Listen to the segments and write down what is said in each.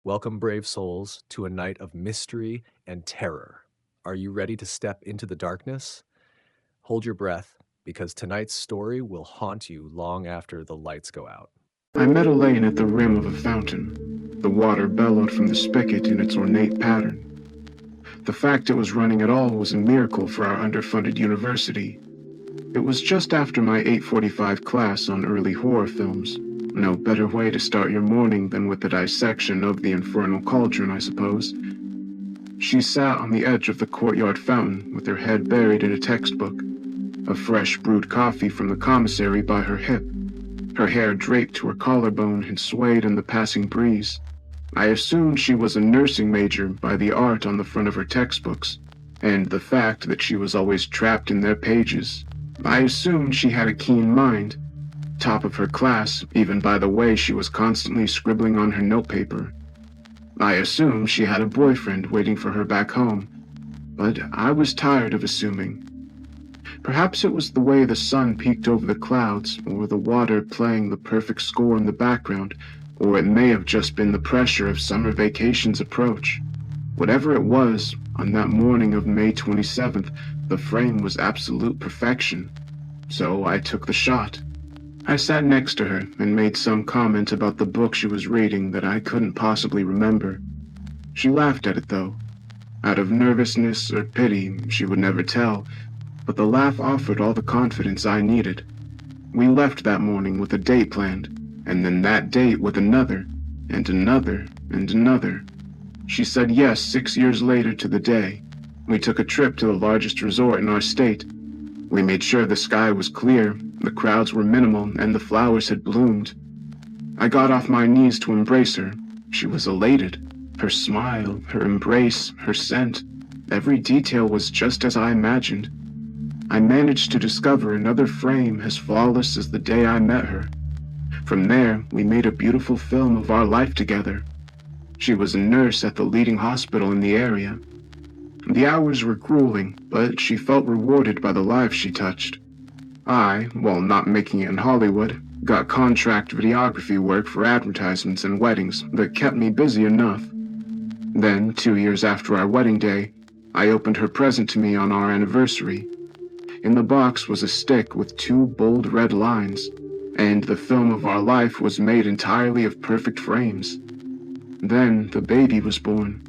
Welcome, brave souls, to a night of mystery and terror. Are you ready to step into the darkness? Hold your breath, because tonight's story will haunt you long after the lights go out. I met Elaine at the rim of a fountain. The water bellowed from the spigot in its ornate pattern. The fact it was running at all was a miracle for our underfunded university. It was just after my 8:45 class on early horror films. No better way to start your morning than with a dissection of the infernal cauldron, I suppose. She sat on the edge of the courtyard fountain with her head buried in a textbook, a fresh brewed coffee from the commissary by her hip. Her hair draped to her collarbone and swayed in the passing breeze. I assumed she was a nursing major by the art on the front of her textbooks, and the fact that she was always trapped in their pages. I assumed she had a keen mind, top of her class, even by the way she was constantly scribbling on her notepaper. I assumed she had a boyfriend waiting for her back home, but I was tired of assuming. Perhaps it was the way the sun peeked over the clouds, or the water playing the perfect score in the background, or it may have just been the pressure of summer vacation's approach. Whatever it was, on that morning of May 27th, the frame was absolute perfection. So I took the shot. I sat next to her and made some comment about the book she was reading that I couldn't possibly remember. She laughed at it, though. Out of nervousness or pity, she would never tell, but the laugh offered all the confidence I needed. We left that morning with a date planned, and then that date with another, and another, and another. She said yes 6 years later to the day. We took a trip to the largest resort in our state. We made sure the sky was clear, the crowds were minimal, and the flowers had bloomed. I got off my knees to embrace her. She was elated. Her smile, her embrace, her scent, every detail was just as I imagined. I managed to discover another frame as flawless as the day I met her. From there, we made a beautiful film of our life together. She was a nurse at the leading hospital in the area. The hours were grueling, but she felt rewarded by the lives she touched. I, while not making it in Hollywood, got contract videography work for advertisements and weddings that kept me busy enough. Then, 2 years after our wedding day, I opened her present to me on our anniversary. In the box was a stick with 2 bold red lines, and the film of our life was made entirely of perfect frames. Then the baby was born.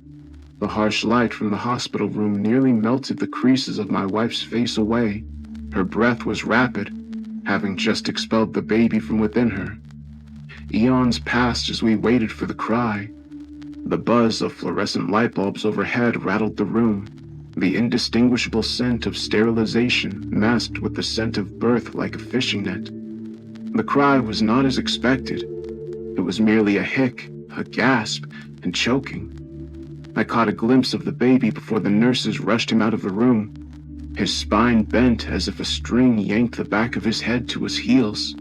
The harsh light from the hospital room nearly melted the creases of my wife's face away. Her breath was rapid, having just expelled the baby from within her. Eons passed as we waited for the cry. The buzz of fluorescent light bulbs overhead rattled the room. The indistinguishable scent of sterilization masked with the scent of birth like a fishing net. The cry was not as expected. It was merely a hic, a gasp, and choking. I caught a glimpse of the baby before the nurses rushed him out of the room. His spine bent as if a string yanked the back of his head to his heels.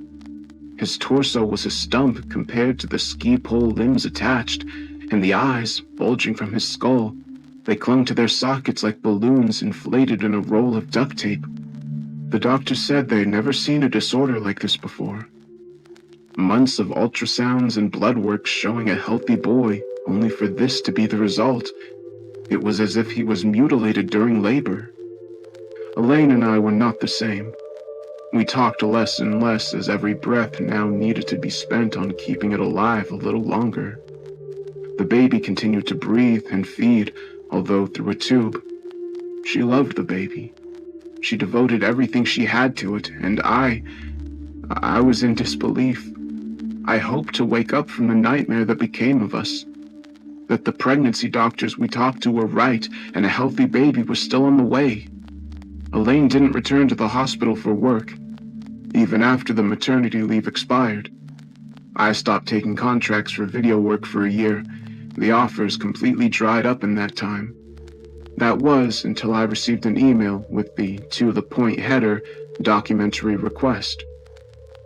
His torso was a stump compared to the ski pole limbs attached, and the eyes, bulging from his skull, they clung to their sockets like balloons inflated in a roll of duct tape. The doctor said they had never seen a disorder like this before. Months of ultrasounds and blood work showing a healthy boy, only for this to be the result. It was as if he was mutilated during labor. Elaine and I were not the same. We talked less and less as every breath now needed to be spent on keeping it alive a little longer. The baby continued to breathe and feed, although through a tube. She loved the baby. She devoted everything she had to it, and I was in disbelief. I hoped to wake up from the nightmare that became of us. That the pregnancy doctors we talked to were right, and a healthy baby was still on the way. Elaine didn't return to the hospital for work, even after the maternity leave expired. I stopped taking contracts for video work for a year. The offers completely dried up in that time. That was until I received an email with the to-the-point header documentary request.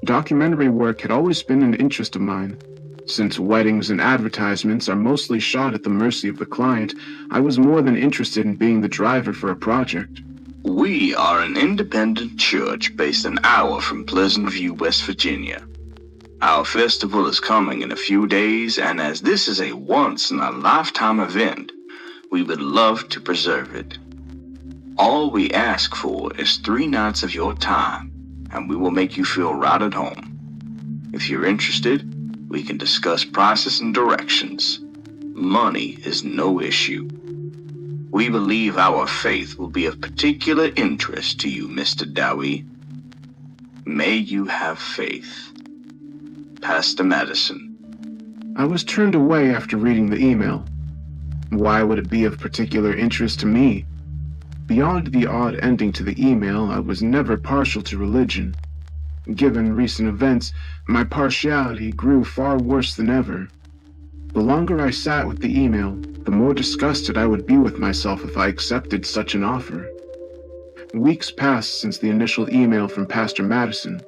Documentary work had always been an interest of mine. Since weddings and advertisements are mostly shot at the mercy of the client, I was more than interested in being the driver for a project. We are an independent church based an hour from Pleasant View, West Virginia. Our festival is coming in a few days, and as this is a once-in-a-lifetime event, we would love to preserve it. All we ask for is 3 nights of your time, and we will make you feel right at home. If you're interested, we can discuss prices and directions. Money is no issue. We believe our faith will be of particular interest to you, Mr. Dowie. May you have faith. Pastor Madison. I was turned away after reading the email. Why would it be of particular interest to me? Beyond the odd ending to the email, I was never partial to religion. Given recent events, my partiality grew far worse than ever. The longer I sat with the email, the more disgusted I would be with myself if I accepted such an offer. Weeks passed since the initial email from Pastor Madison.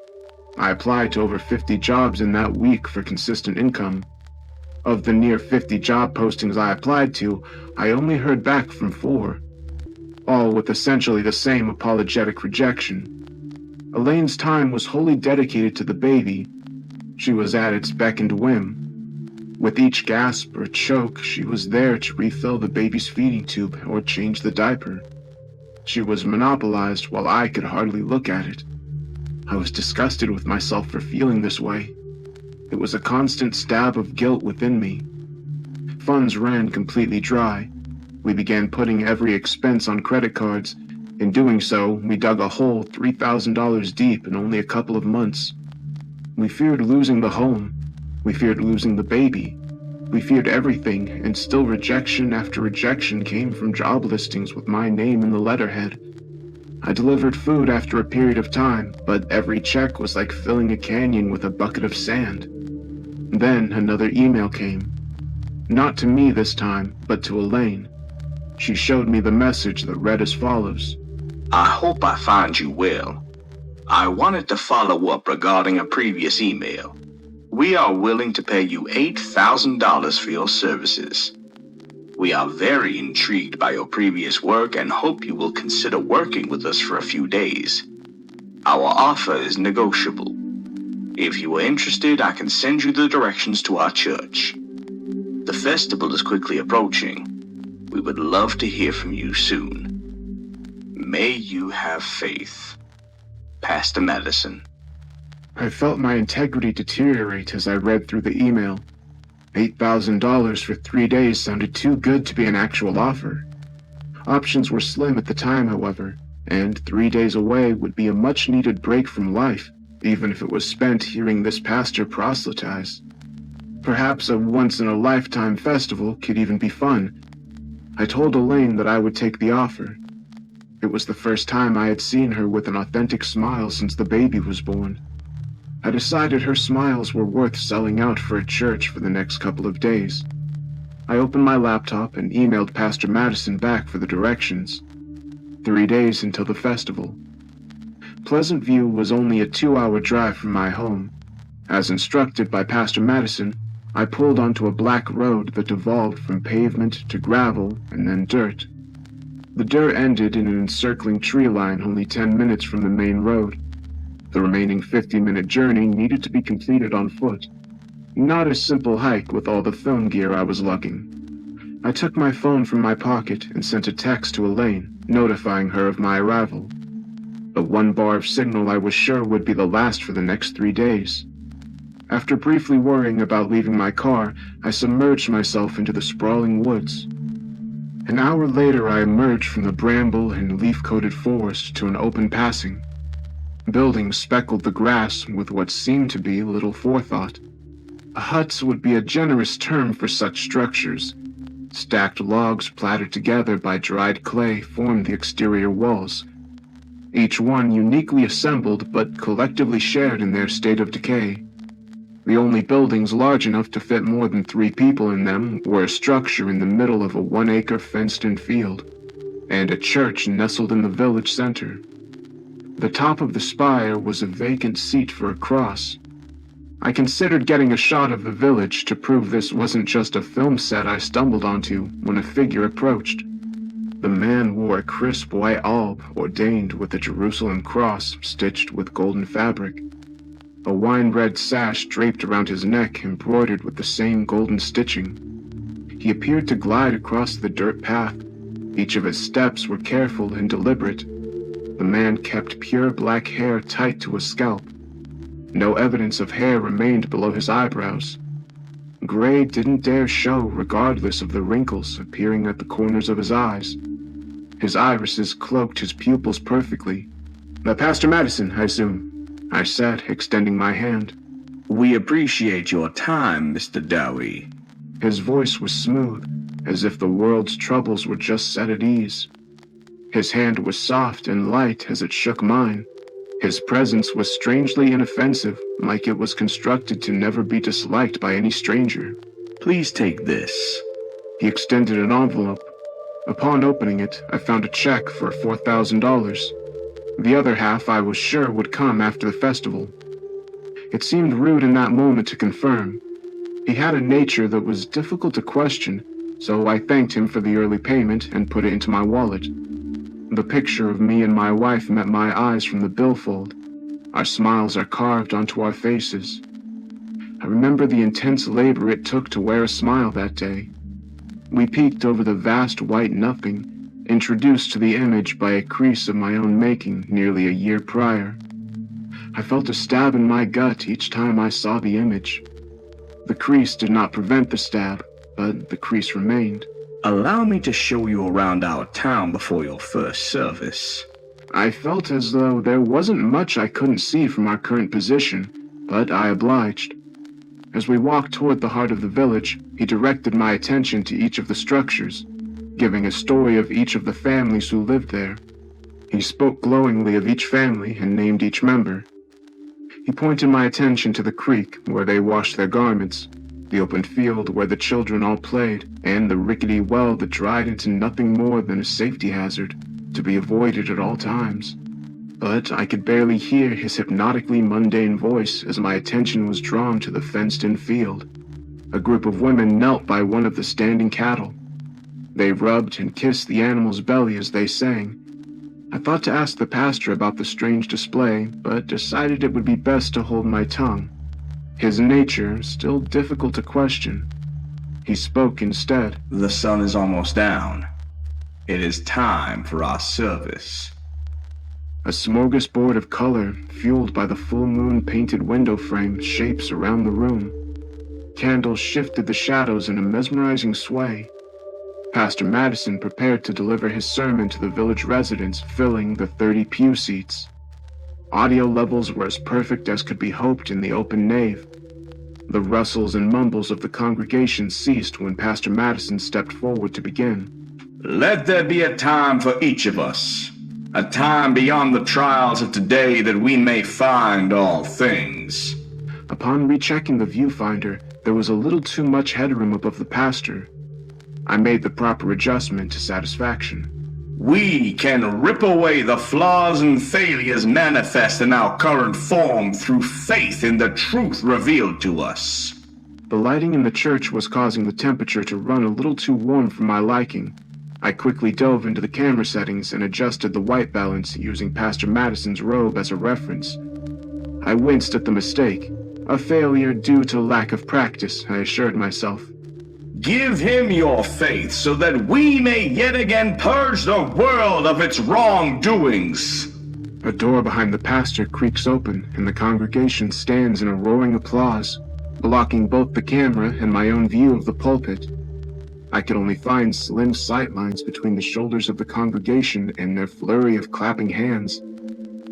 I applied to over 50 jobs in that week for consistent income. Of the near 50 job postings I applied to, I only heard back from 4, all with essentially the same apologetic rejection. Elaine's time was wholly dedicated to the baby. She was at its beck and whim. With each gasp or choke, she was there to refill the baby's feeding tube or change the diaper. She was monopolized while I could hardly look at it. I was disgusted with myself for feeling this way. It was a constant stab of guilt within me. Funds ran completely dry. We began putting every expense on credit cards. In doing so, we dug a hole $3,000 deep in only a couple of months. We feared losing the home. We feared losing the baby. We feared everything, and still rejection after rejection came from job listings with my name in the letterhead. I delivered food after a period of time, but every check was like filling a canyon with a bucket of sand. Then another email came. Not to me this time, but to Elaine. She showed me the message that read as follows. I hope I find you well. I wanted to follow up regarding a previous email. We are willing to pay you $8,000 for your services. We are very intrigued by your previous work and hope you will consider working with us for a few days. Our offer is negotiable. If you are interested, I can send you the directions to our church. The festival is quickly approaching. We would love to hear from you soon. May you have faith. Pastor Madison. I felt my integrity deteriorate as I read through the email. $8,000 for 3 days sounded too good to be an actual offer. Options were slim at the time, however, and 3 days away would be a much-needed break from life, even if it was spent hearing this pastor proselytize. Perhaps a once-in-a-lifetime festival could even be fun. I told Elaine that I would take the offer. It was the first time I had seen her with an authentic smile since the baby was born. I decided her smiles were worth selling out for a church for the next couple of days. I opened my laptop and emailed Pastor Madison back for the directions. 3 days until the festival. Pleasant View was only a 2-hour drive from my home. As instructed by Pastor Madison, I pulled onto a black road that devolved from pavement to gravel and then dirt. The dirt ended in an encircling tree line only 10 minutes from the main road. The remaining 50-minute journey needed to be completed on foot. Not a simple hike with all the film gear I was lugging. I took my phone from my pocket and sent a text to Elaine, notifying her of my arrival. The 1 bar of signal I was sure would be the last for the next 3 days. After briefly worrying about leaving my car, I submerged myself into the sprawling woods. An hour later, I emerged from the bramble and leaf-coated forest to an open passing. Buildings speckled the grass with what seemed to be little forethought. Huts would be a generous term for such structures. Stacked logs platted together by dried clay formed the exterior walls, each one uniquely assembled but collectively shared in their state of decay. The only buildings large enough to fit more than 3 people in them were a structure in the middle of a 1-acre fenced-in field, and a church nestled in the village center. The top of the spire was a vacant seat for a cross. I considered getting a shot of the village to prove this wasn't just a film set I stumbled onto when a figure approached. The man wore a crisp white alb ordained with a Jerusalem cross stitched with golden fabric. a wine-red sash draped around his neck embroidered with the same golden stitching. He appeared to glide across the dirt path. Each of his steps were careful and deliberate. The man kept pure black hair tight to his scalp. No evidence of hair remained below his eyebrows. Gray didn't dare show regardless of the wrinkles appearing at the corners of his eyes. His irises cloaked his pupils perfectly. Pastor Madison, I assume, I said, extending my hand. We appreciate your time, Mr. Dowie. His voice was smooth, as if the world's troubles were just set at ease. His hand was soft and light as it shook mine. His presence was strangely inoffensive, like it was constructed to never be disliked by any stranger. Please take this. He extended an envelope. Upon opening it, I found a check for $4,000. The other half I was sure would come after the festival. It seemed rude in that moment to confirm. He had a nature that was difficult to question, so I thanked him for the early payment and put it into my wallet. The picture of me and my wife met my eyes from the billfold. Our smiles are carved onto our faces. I remember the intense labor it took to wear a smile that day. We peeked over the vast white nothing, introduced to the image by a crease of my own making nearly a year prior. I felt a stab in my gut each time I saw the image. The crease did not prevent the stab, but the crease remained. Allow me to show you around our town before your first service. I felt as though there wasn't much I couldn't see from our current position, but I obliged. As we walked toward the heart of the village, he directed my attention to each of the structures, giving a story of each of the families who lived there. He spoke glowingly of each family and named each member. He pointed my attention to the creek where they washed their garments, the open field where the children all played, and the rickety well that dried into nothing more than a safety hazard, to be avoided at all times. But I could barely hear his hypnotically mundane voice as my attention was drawn to the fenced-in field. A group of women knelt by one of the standing cattle. They rubbed and kissed the animal's belly as they sang. I thought to ask the pastor about the strange display, but decided it would be best to hold my tongue. His nature still difficult to question. He spoke instead. The sun is almost down. It is time for our service. A smorgasbord of color, fueled by the full moon painted window frame shapes around the room. Candles shifted the shadows in a mesmerizing sway. Pastor Madison prepared to deliver his sermon to the village residents, filling the 30 pew seats. Audio levels were as perfect as could be hoped in the open nave. The rustles and mumbles of the congregation ceased when Pastor Madison stepped forward to begin. Let there be a time for each of us, a time beyond the trials of today that we may find all things. Upon rechecking the viewfinder, there was a little too much headroom above the pastor. I made the proper adjustment to satisfaction. We can rip away the flaws and failures manifest in our current form through faith in the truth revealed to us. The lighting in the church was causing the temperature to run a little too warm for my liking. I quickly dove into the camera settings and adjusted the white balance using Pastor Madison's robe as a reference. I winced at the mistake. A failure due to lack of practice, I assured myself. Give him your faith so that we may yet again purge the world of its wrongdoings. A door behind the pastor creaks open, and the congregation stands in a roaring applause, blocking both the camera and my own view of the pulpit. I could only find slim sightlines between the shoulders of the congregation and their flurry of clapping hands.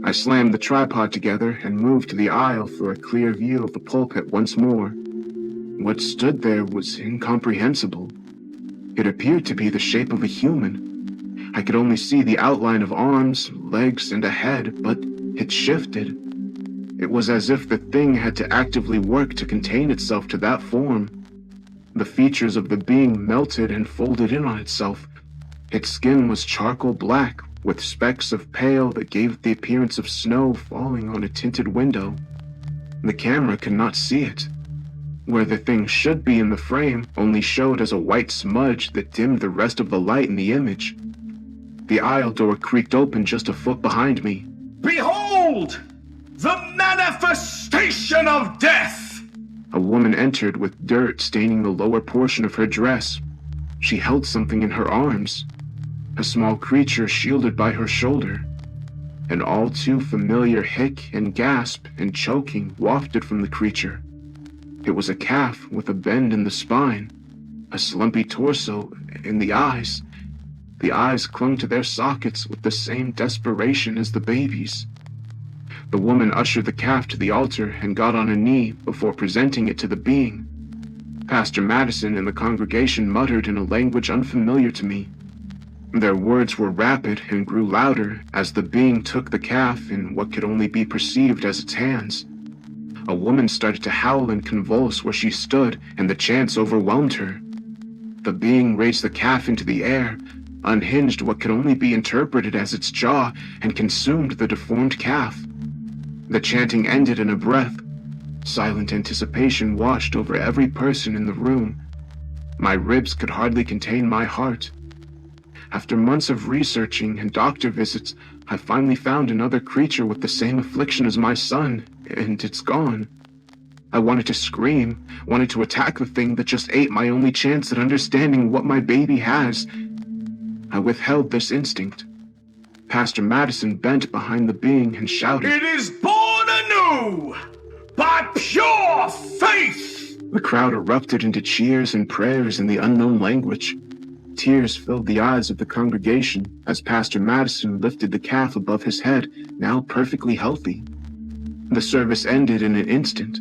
I slammed the tripod together and moved to the aisle for a clear view of the pulpit once more. What stood there was incomprehensible. It appeared to be the shape of a human. I could only see the outline of arms, legs, and a head, but it shifted. It was as if the thing had to actively work to contain itself to that form. The features of the being melted and folded in on itself. Its skin was charcoal black, with specks of pale that gave it the appearance of snow falling on a tinted window. The camera could not see it. Where the thing should be in the frame only showed as a white smudge that dimmed the rest of the light in the image. The aisle door creaked open just a foot behind me. Behold! The manifestation station of death! A woman entered with dirt staining the lower portion of her dress. She held something in her arms, a small creature shielded by her shoulder. An all too familiar hic and gasp and choking wafted from the creature. It was a calf with a bend in the spine, a slumpy torso, and the eyes. The eyes clung to their sockets with the same desperation as the baby's. The woman ushered the calf to the altar and got on a knee before presenting it to the being. Pastor Madison and the congregation muttered in a language unfamiliar to me. Their words were rapid and grew louder as the being took the calf in what could only be perceived as its hands. A woman started to howl and convulse where she stood, and the chants overwhelmed her. The being raised the calf into the air, unhinged what could only be interpreted as its jaw, and consumed the deformed calf. The chanting ended in a breath. Silent anticipation washed over every person in the room. My ribs could hardly contain my heart. After months of researching and doctor visits, I finally found another creature with the same affliction as my son, and it's gone. I wanted to scream, wanted to attack the thing that just ate my only chance at understanding what my baby has. I withheld this instinct. Pastor Madison bent behind the being and shouted, "It is born anew by pure faith!" The crowd erupted into cheers and prayers in the unknown language. Tears filled the eyes of the congregation as Pastor Madison lifted the calf above his head, now perfectly healthy. The service ended in an instant.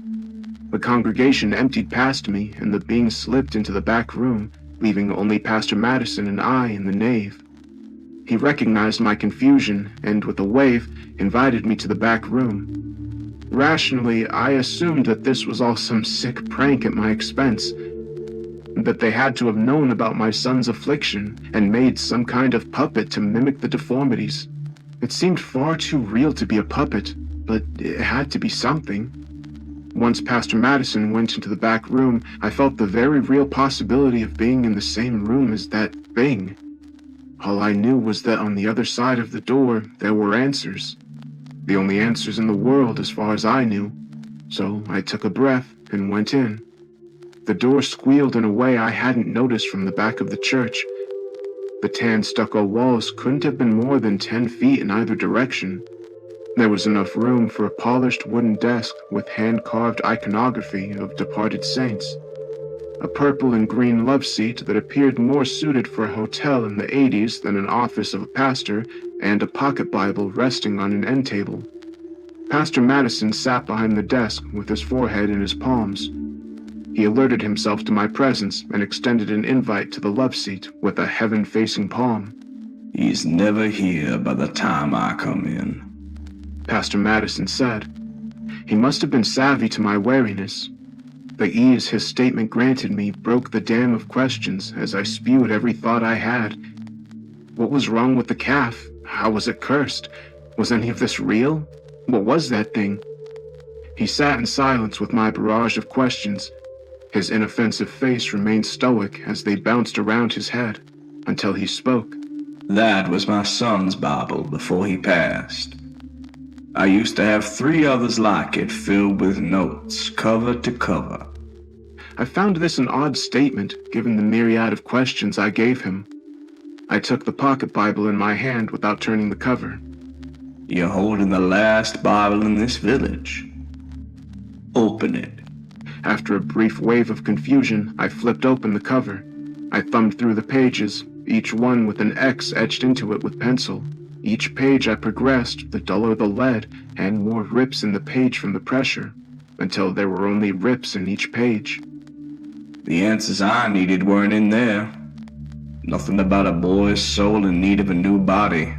The congregation emptied past me, and the being slipped into the back room, leaving only Pastor Madison and I in the nave. He recognized my confusion and, with a wave, invited me to the back room. Rationally, I assumed that this was all some sick prank at my expense, that they had to have known about my son's affliction and made some kind of puppet to mimic the deformities. It seemed far too real to be a puppet, but it had to be something. Once Pastor Madison went into the back room, I felt the very real possibility of being in the same room as that thing. All I knew was that on the other side of the door, there were answers. The only answers in the world as far as I knew. So I took a breath and went in. The door squealed in a way I hadn't noticed from the back of the church. The tan stucco walls couldn't have been more than 10 feet in either direction. There was enough room for a polished wooden desk with hand-carved iconography of departed saints. A purple and green love seat that appeared more suited for a hotel in the 80s than an office of a pastor, and a pocket Bible resting on an end table. Pastor Madison sat behind the desk with his forehead in his palms. He alerted himself to my presence and extended an invite to the love seat with a heaven-facing palm. "He's never here by the time I come in," Pastor Madison said. He must have been savvy to my wariness. The ease his statement granted me broke the dam of questions as I spewed every thought I had. What was wrong with the calf? How was it cursed? Was any of this real? What was that thing? He sat in silence with my barrage of questions. His inoffensive face remained stoic as they bounced around his head, until he spoke. "That was my son's Bible before he passed. I used to have 3 others like it, filled with notes, cover to cover." I found this an odd statement, given the myriad of questions I gave him. I took the pocket Bible in my hand without turning the cover. "You're holding the last Bible in this village. Open it." After a brief wave of confusion, I flipped open the cover. I thumbed through the pages, each one with an X etched into it with pencil. Each page I progressed, the duller the lead, and more rips in the page from the pressure, until there were only rips in each page. The answers I needed weren't in there. Nothing about a boy's soul in need of a new body,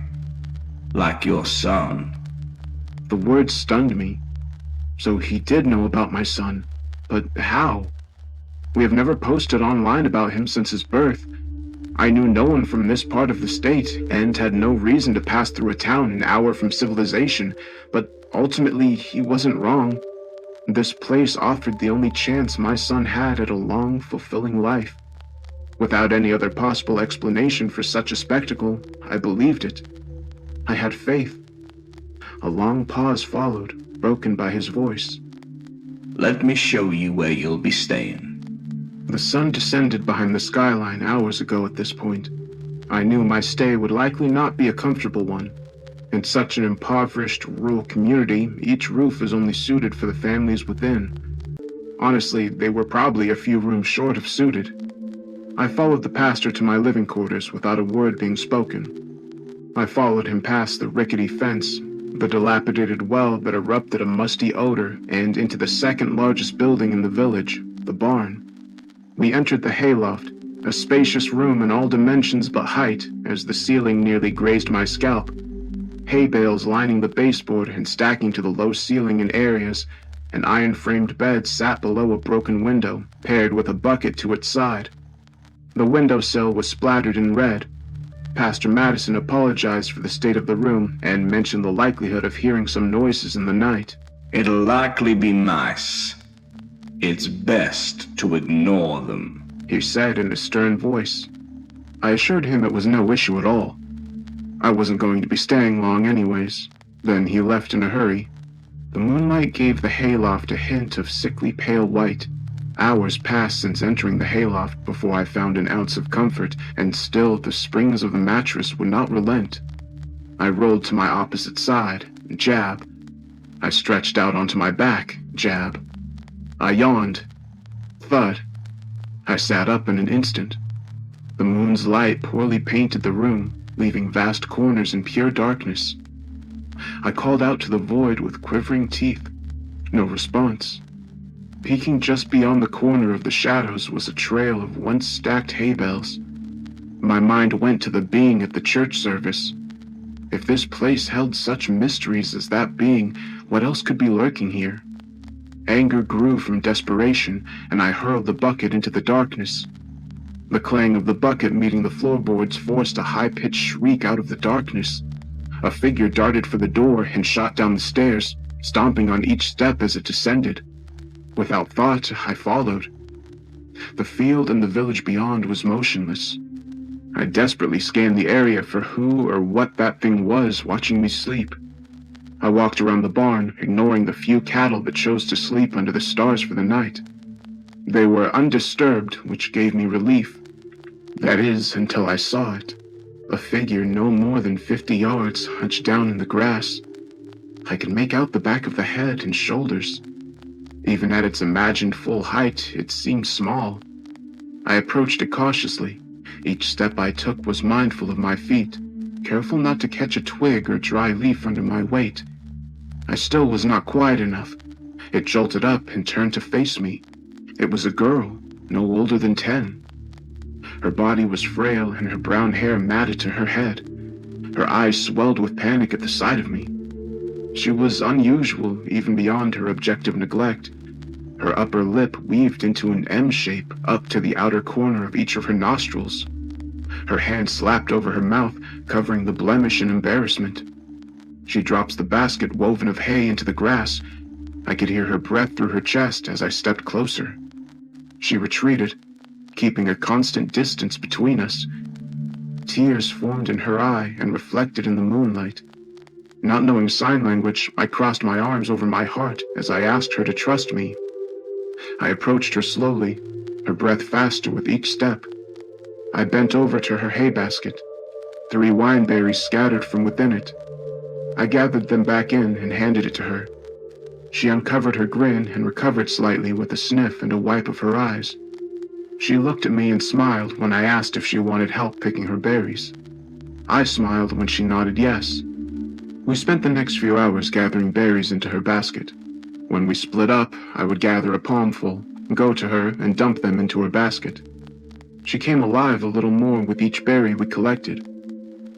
like your son. The words stunned me. So he did know about my son, but how? We have never posted online about him since his birth. I knew no one from this part of the state, and had no reason to pass through a town an hour from civilization, but ultimately he wasn't wrong. This place offered the only chance my son had at a long, fulfilling life. Without any other possible explanation for such a spectacle, I believed it. I had faith. A long pause followed, broken by his voice. Let me show you where you'll be staying. The sun descended behind the skyline hours ago at this point. I knew my stay would likely not be a comfortable one. In such an impoverished rural community, each roof is only suited for the families within. Honestly, they were probably a few rooms short of suited. I followed the pastor to my living quarters without a word being spoken. I followed him past the rickety fence, the dilapidated well that erupted a musty odor, and into the second largest building in the village, the barn. We entered the hayloft, a spacious room in all dimensions but height, as the ceiling nearly grazed my scalp. Hay bales lining the baseboard and stacking to the low ceiling in areas. An iron-framed bed sat below a broken window, paired with a bucket to its side. The windowsill was splattered in red. Pastor Madison apologized for the state of the room and mentioned the likelihood of hearing some noises in the night. It'll likely be mice. It's best to ignore them, he said in a stern voice. I assured him it was no issue at all. I wasn't going to be staying long anyways. Then he left in a hurry. The moonlight gave the hayloft a hint of sickly pale white. Hours passed since entering the hayloft before I found an ounce of comfort, and still the springs of the mattress would not relent. I rolled to my opposite side, jab. I stretched out onto my back, jab. I yawned. Thud. I sat up in an instant. The moon's light poorly painted the room, leaving vast corners in pure darkness. I called out to the void with quivering teeth. No response. Peeking just beyond the corner of the shadows was a trail of once stacked hay bales. My mind went to the being at the church service. If this place held such mysteries as that being, what else could be lurking here? Anger grew from desperation, and I hurled the bucket into the darkness. The clang of the bucket meeting the floorboards forced a high-pitched shriek out of the darkness. A figure darted for the door and shot down the stairs, stomping on each step as it descended. Without thought, I followed. The field and the village beyond was motionless. I desperately scanned the area for who or what that thing was watching me sleep. I walked around the barn, ignoring the few cattle that chose to sleep under the stars for the night. They were undisturbed, which gave me relief. That is, until I saw it. A figure no more than 50 yards hunched down in the grass. I could make out the back of the head and shoulders. Even at its imagined full height, it seemed small. I approached it cautiously. Each step I took was mindful of my feet, careful not to catch a twig or dry leaf under my weight. I still was not quiet enough. It jolted up and turned to face me. It was a girl, no older than 10. Her body was frail and her brown hair matted to her head. Her eyes swelled with panic at the sight of me. She was unusual, even beyond her objective neglect. Her upper lip weaved into an M shape up to the outer corner of each of her nostrils. Her hand slapped over her mouth, covering the blemish in embarrassment. She drops the basket woven of hay into the grass. I could hear her breath through her chest as I stepped closer. She retreated, keeping a constant distance between us. Tears formed in her eye and reflected in the moonlight. Not knowing sign language, I crossed my arms over my heart as I asked her to trust me. I approached her slowly, her breath faster with each step. I bent over to her hay basket, 3 wineberries scattered from within it. I gathered them back in and handed it to her. She uncovered her grin and recovered slightly with a sniff and a wipe of her eyes. She looked at me and smiled when I asked if she wanted help picking her berries. I smiled when she nodded yes. We spent the next few hours gathering berries into her basket. When we split up, I would gather a palmful, go to her, and dump them into her basket. She came alive a little more with each berry we collected.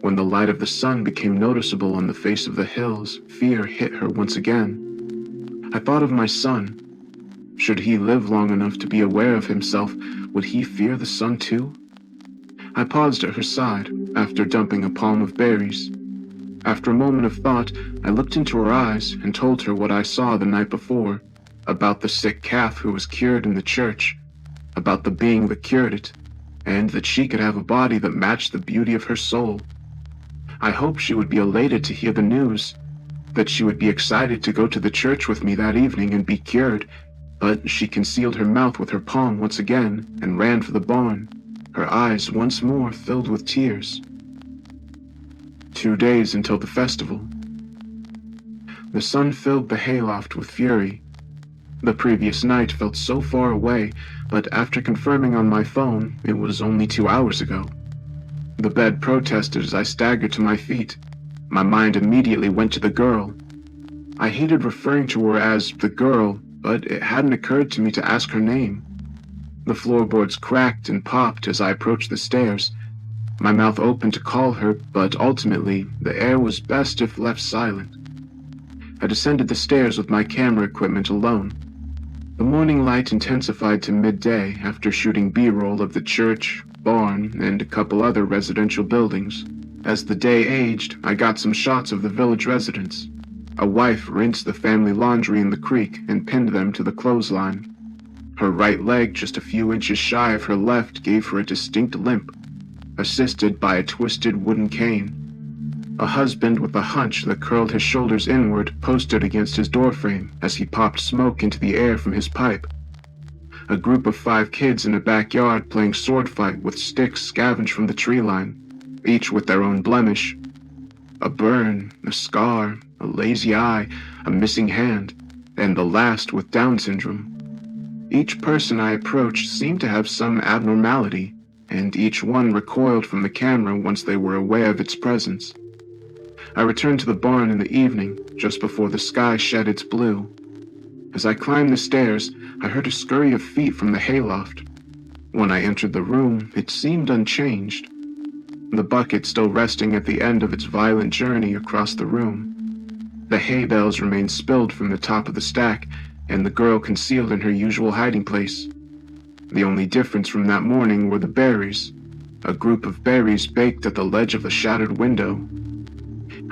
When the light of the sun became noticeable on the face of the hills, fear hit her once again. I thought of my son. Should he live long enough to be aware of himself, would he fear the sun too? I paused at her side, after dumping a palm of berries. After a moment of thought, I looked into her eyes and told her what I saw the night before, about the sick calf who was cured in the church, about the being that cured it, and that she could have a body that matched the beauty of her soul. I hoped she would be elated to hear the news, that she would be excited to go to the church with me that evening and be cured, But she concealed her mouth with her palm once again and ran for the barn, her eyes once more filled with tears. 2 days until the festival. The sun filled the hayloft with fury. The previous night felt so far away, but after confirming on my phone, it was only 2 hours ago. The bed protested as I staggered to my feet. My mind immediately went to the girl. I hated referring to her as the girl, but it hadn't occurred to me to ask her name. The floorboards cracked and popped as I approached the stairs. My mouth opened to call her, but ultimately, the air was best if left silent. I descended the stairs with my camera equipment alone. The morning light intensified to midday after shooting B-roll of the church, barn, and a couple other residential buildings. As the day aged, I got some shots of the village residents. A wife rinsed the family laundry in the creek and pinned them to the clothesline. Her right leg, just a few inches shy of her left, gave her a distinct limp, assisted by a twisted wooden cane. A husband with a hunch that curled his shoulders inward posted against his doorframe as he popped smoke into the air from his pipe. A group of 5 kids in a backyard playing sword fight with sticks scavenged from the tree line, each with their own blemish. A burn, a scar, a lazy eye, a missing hand, and the last with Down syndrome. Each person I approached seemed to have some abnormality, and each one recoiled from the camera once they were aware of its presence. I returned to the barn in the evening, just before the sky shed its blue. As I climbed the stairs, I heard a scurry of feet from the hayloft. When I entered the room, it seemed unchanged, the bucket still resting at the end of its violent journey across the room. The hay bales remained spilled from the top of the stack, and the girl concealed in her usual hiding place. The only difference from that morning were the berries, a group of berries baked at the ledge of a shattered window.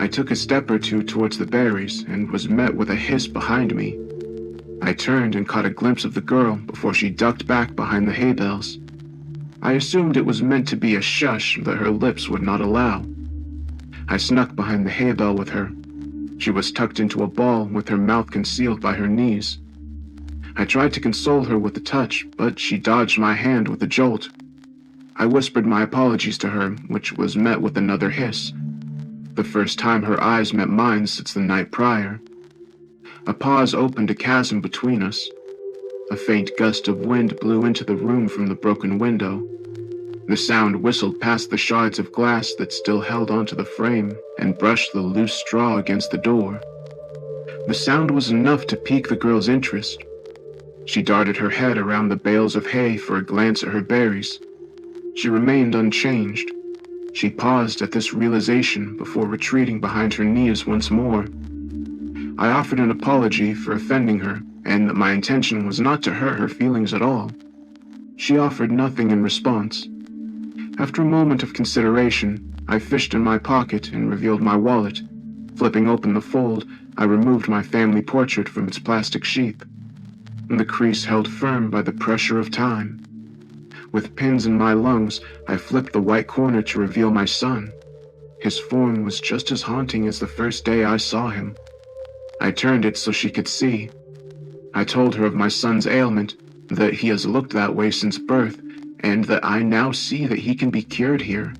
I took a step or two towards the berries and was met with a hiss behind me. I turned and caught a glimpse of the girl before she ducked back behind the hay bales. I assumed it was meant to be a shush that her lips would not allow. I snuck behind the hay bale with her. She was tucked into a ball with her mouth concealed by her knees. I tried to console her with a touch, but she dodged my hand with a jolt. I whispered my apologies to her, which was met with another hiss. The first time her eyes met mine since the night prior. A pause opened a chasm between us. A faint gust of wind blew into the room from the broken window. The sound whistled past the shards of glass that still held onto the frame and brushed the loose straw against the door. The sound was enough to pique the girl's interest. She darted her head around the bales of hay for a glance at her berries. She remained unchanged. She paused at this realization before retreating behind her knees once more. I offered an apology for offending her, and that my intention was not to hurt her feelings at all. She offered nothing in response. After a moment of consideration, I fished in my pocket and revealed my wallet. Flipping open the fold, I removed my family portrait from its plastic sheath. The crease held firm by the pressure of time. With pins in my lungs, I flipped the white corner to reveal my son. His form was just as haunting as the first day I saw him. I turned it so she could see. I told her of my son's ailment, that he has looked that way since birth, and that I now see that he can be cured here.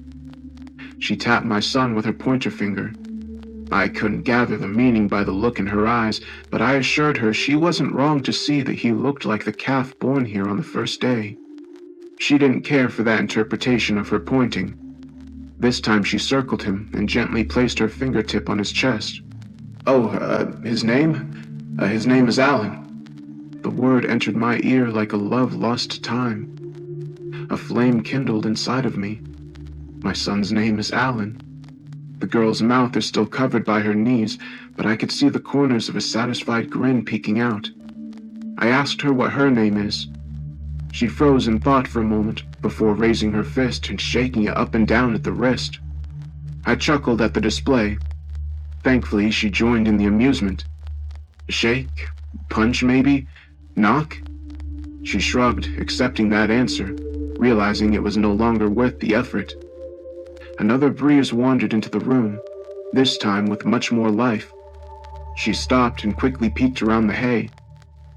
She tapped my son with her pointer finger. I couldn't gather the meaning by the look in her eyes, but I assured her she wasn't wrong to see that he looked like the calf born here on the first day. She didn't care for that interpretation of her pointing. This time she circled him and gently placed her fingertip on his chest. "Oh, his name? His name is Alan." The word entered my ear like a love lost to time. A flame kindled inside of me. My son's name is Alan. The girl's mouth is still covered by her knees, but I could see the corners of a satisfied grin peeking out. I asked her what her name is. She froze in thought for a moment before raising her fist and shaking it up and down at the wrist. I chuckled at the display. Thankfully, she joined in the amusement. Shake? Punch, maybe? Knock? She shrugged, accepting that answer, realizing it was no longer worth the effort. Another breeze wandered into the room, this time with much more life. She stopped and quickly peeked around the hay.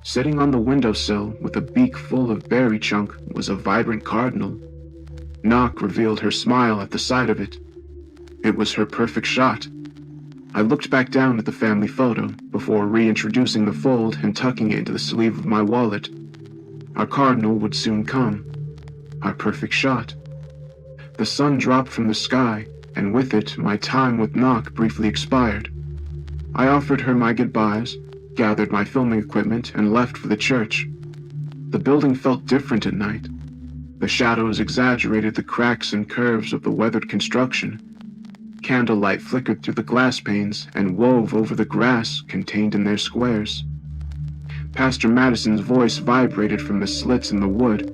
Sitting on the windowsill with a beak full of berry chunk was a vibrant cardinal. Nock revealed her smile at the sight of it. It was her perfect shot. I looked back down at the family photo before reintroducing the fold and tucking it into the sleeve of my wallet. Our cardinal would soon come. Our perfect shot. The sun dropped from the sky, and with it, my time with Nock briefly expired. I offered her my goodbyes, gathered my filming equipment, and left for the church. The building felt different at night. The shadows exaggerated the cracks and curves of the weathered construction. Candlelight flickered through the glass panes and wove over the grass contained in their squares. Pastor Madison's voice vibrated from the slits in the wood.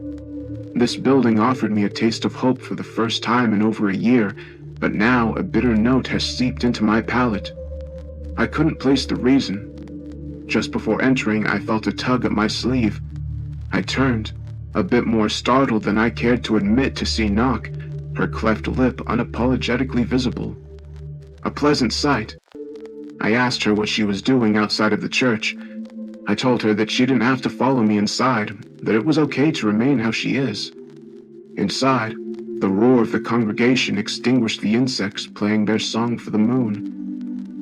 This building offered me a taste of hope for the first time in over a year, but now a bitter note has seeped into my palate. I couldn't place the reason. Just before entering, I felt a tug at my sleeve. I turned, a bit more startled than I cared to admit, to see Nock, her cleft lip unapologetically visible. A pleasant sight. I asked her what she was doing outside of the church. I told her that she didn't have to follow me inside, that it was okay to remain how she is. Inside, the roar of the congregation extinguished the insects playing their song for the moon.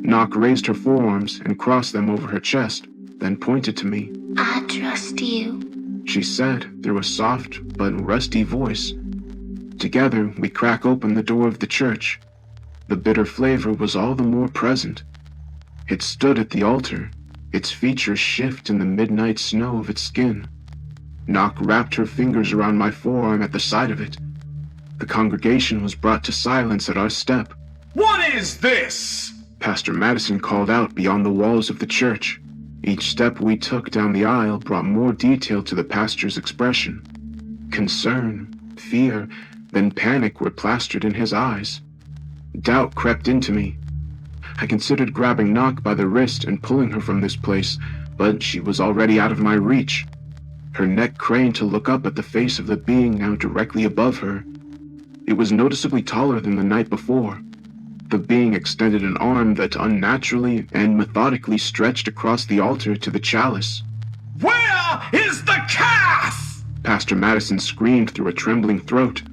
Nock raised her forearms and crossed them over her chest, then pointed to me. I trust you, she said through a soft but rusty voice. Together, we crack open the door of the church. The bitter flavor was all the more present. It stood at the altar, its features shift in the midnight snow of its skin. Nock wrapped her fingers around my forearm at the sight of it. The congregation was brought to silence at our step. What is this? Pastor Madison called out beyond the walls of the church. Each step we took down the aisle brought more detail to the pastor's expression. Concern, fear, then panic were plastered in his eyes. Doubt crept into me. I considered grabbing Nock by the wrist and pulling her from this place, but she was already out of my reach. Her neck craned to look up at the face of the being now directly above her. It was noticeably taller than the night before. The being extended an arm that unnaturally and methodically stretched across the altar to the chalice. Where is the calf? Pastor Madison screamed through a trembling throat.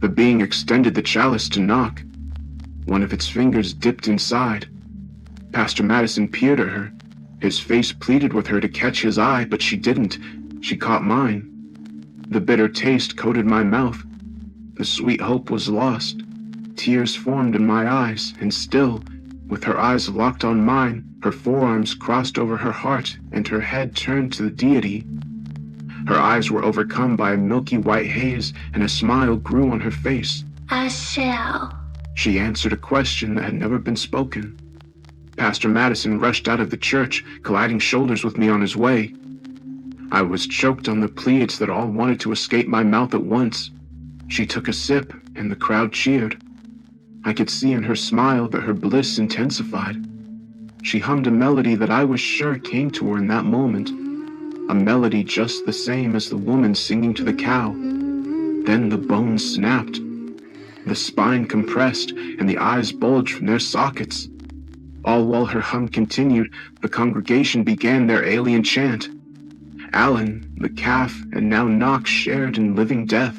The being extended the chalice to Nock. One of its fingers dipped inside. Pastor Madison peered at her. His face pleaded with her to catch his eye, but she didn't. She caught mine. The bitter taste coated my mouth. The sweet hope was lost. Tears formed in my eyes, and still, with her eyes locked on mine, her forearms crossed over her heart, and her head turned to the deity. Her eyes were overcome by a milky white haze, and a smile grew on her face. I shall. She answered a question that had never been spoken. Pastor Madison rushed out of the church, colliding shoulders with me on his way. I was choked on the pleads that all wanted to escape my mouth at once. She took a sip, and the crowd cheered. I could see in her smile that her bliss intensified. She hummed a melody that I was sure came to her in that moment. A melody just the same as the woman singing to the cow. Then the bones snapped. The spine compressed, and the eyes bulged from their sockets. All while her hum continued, the congregation began their alien chant. Alan, the calf, and now Nock shared in living death.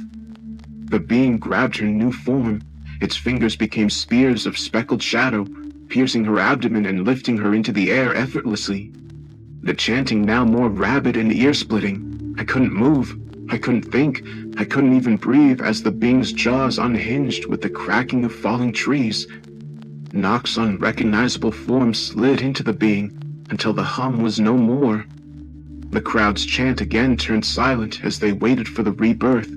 The being grabbed her new form. Its fingers became spears of speckled shadow, piercing her abdomen and lifting her into the air effortlessly. The chanting now more rabid and ear-splitting. I couldn't move. I couldn't think. I couldn't even breathe as the being's jaws unhinged with the cracking of falling trees. Nock's unrecognizable form slid into the being until the hum was no more. The crowd's chant again turned silent as they waited for the rebirth.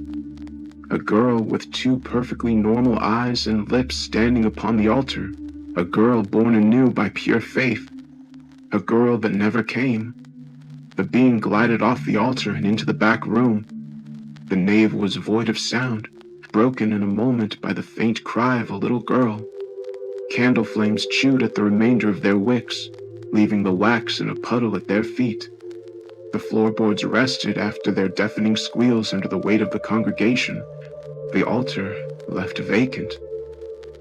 A girl with two perfectly normal eyes and lips standing upon the altar. A girl born anew by pure faith. A girl that never came. The being glided off the altar and into the back room. The nave was void of sound, broken in a moment by the faint cry of a little girl. Candle flames chewed at the remainder of their wicks, leaving the wax in a puddle at their feet. The floorboards rested after their deafening squeals under the weight of the congregation. The altar left vacant.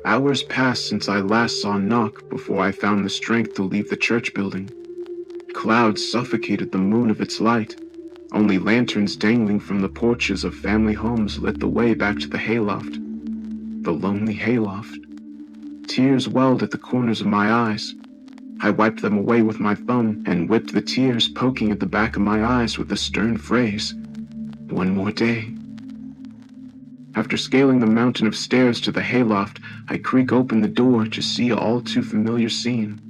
Hours passed since I last saw Nock before I found the strength to leave the church building. Clouds suffocated the moon of its light. Only lanterns dangling from the porches of family homes lit the way back to the hayloft. The lonely hayloft. Tears welled at the corners of my eyes. I wiped them away with my thumb and whipped the tears poking at the back of my eyes with the stern phrase, "One more day." After scaling the mountain of stairs to the hayloft, I creak open the door to see an all too familiar scene.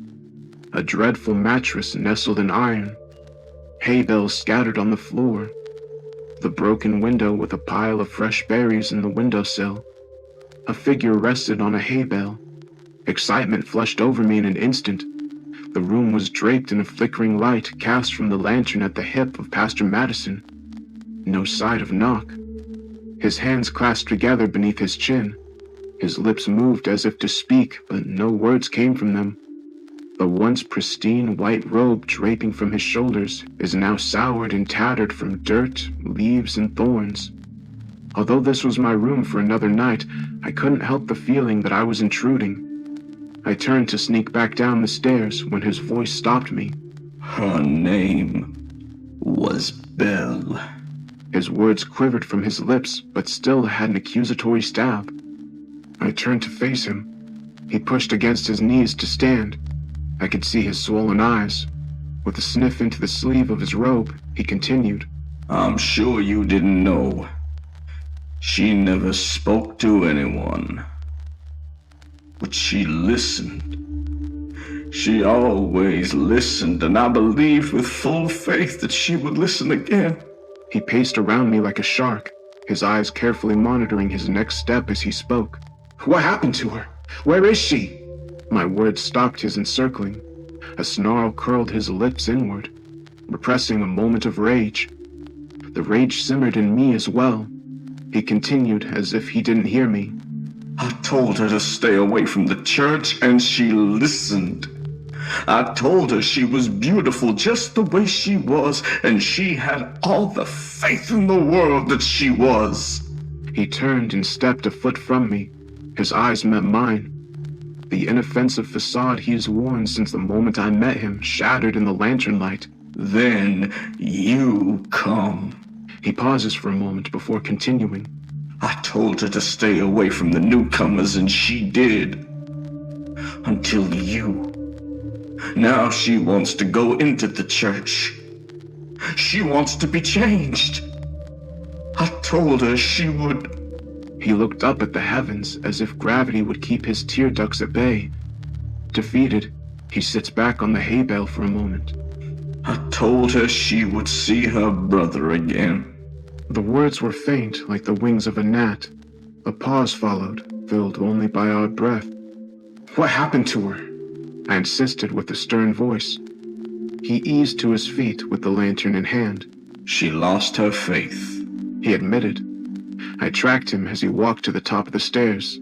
A dreadful mattress nestled in iron. Hay bales scattered on the floor. The broken window with a pile of fresh berries in the windowsill. A figure rested on a hay bale. Excitement flushed over me in an instant. The room was draped in a flickering light cast from the lantern at the hip of Pastor Madison. No sign of Knock. His hands clasped together beneath his chin. His lips moved as if to speak, but no words came from them. The once pristine white robe draping from his shoulders is now soured and tattered from dirt, leaves, and thorns. Although this was my room for another night, I couldn't help the feeling that I was intruding. I turned to sneak back down the stairs when his voice stopped me. Her name was Belle. His words quivered from his lips, but still had an accusatory stab. I turned to face him. He pushed against his knees to stand. I could see his swollen eyes. With a sniff into the sleeve of his robe, he continued. I'm sure you didn't know. She never spoke to anyone. But she listened. She always listened, and I believed with full faith that she would listen again. He paced around me like a shark, his eyes carefully monitoring his next step as he spoke. What happened to her? Where is she? My words stopped his encircling. A snarl curled his lips inward, repressing a moment of rage. The rage simmered in me as well. He continued as if he didn't hear me. I told her to stay away from the church, and she listened. I told her she was beautiful just the way she was, and she had all the faith in the world that she was. He turned and stepped a foot from me. His eyes met mine. The inoffensive facade he's worn since the moment I met him shattered in the lantern light. Then you come. He pauses for a moment before continuing. I told her to stay away from the newcomers, and she did. Until you. Now she wants to go into the church. She wants to be changed. I told her she would. He looked up at the heavens as if gravity would keep his tear ducts at bay. Defeated, he sits back on the hay bale for a moment. I told her she would see her brother again. The words were faint like the wings of a gnat. A pause followed, filled only by our breath. What happened to her? I insisted with a stern voice. He eased to his feet with the lantern in hand. She lost her faith, he admitted. I tracked him as he walked to the top of the stairs.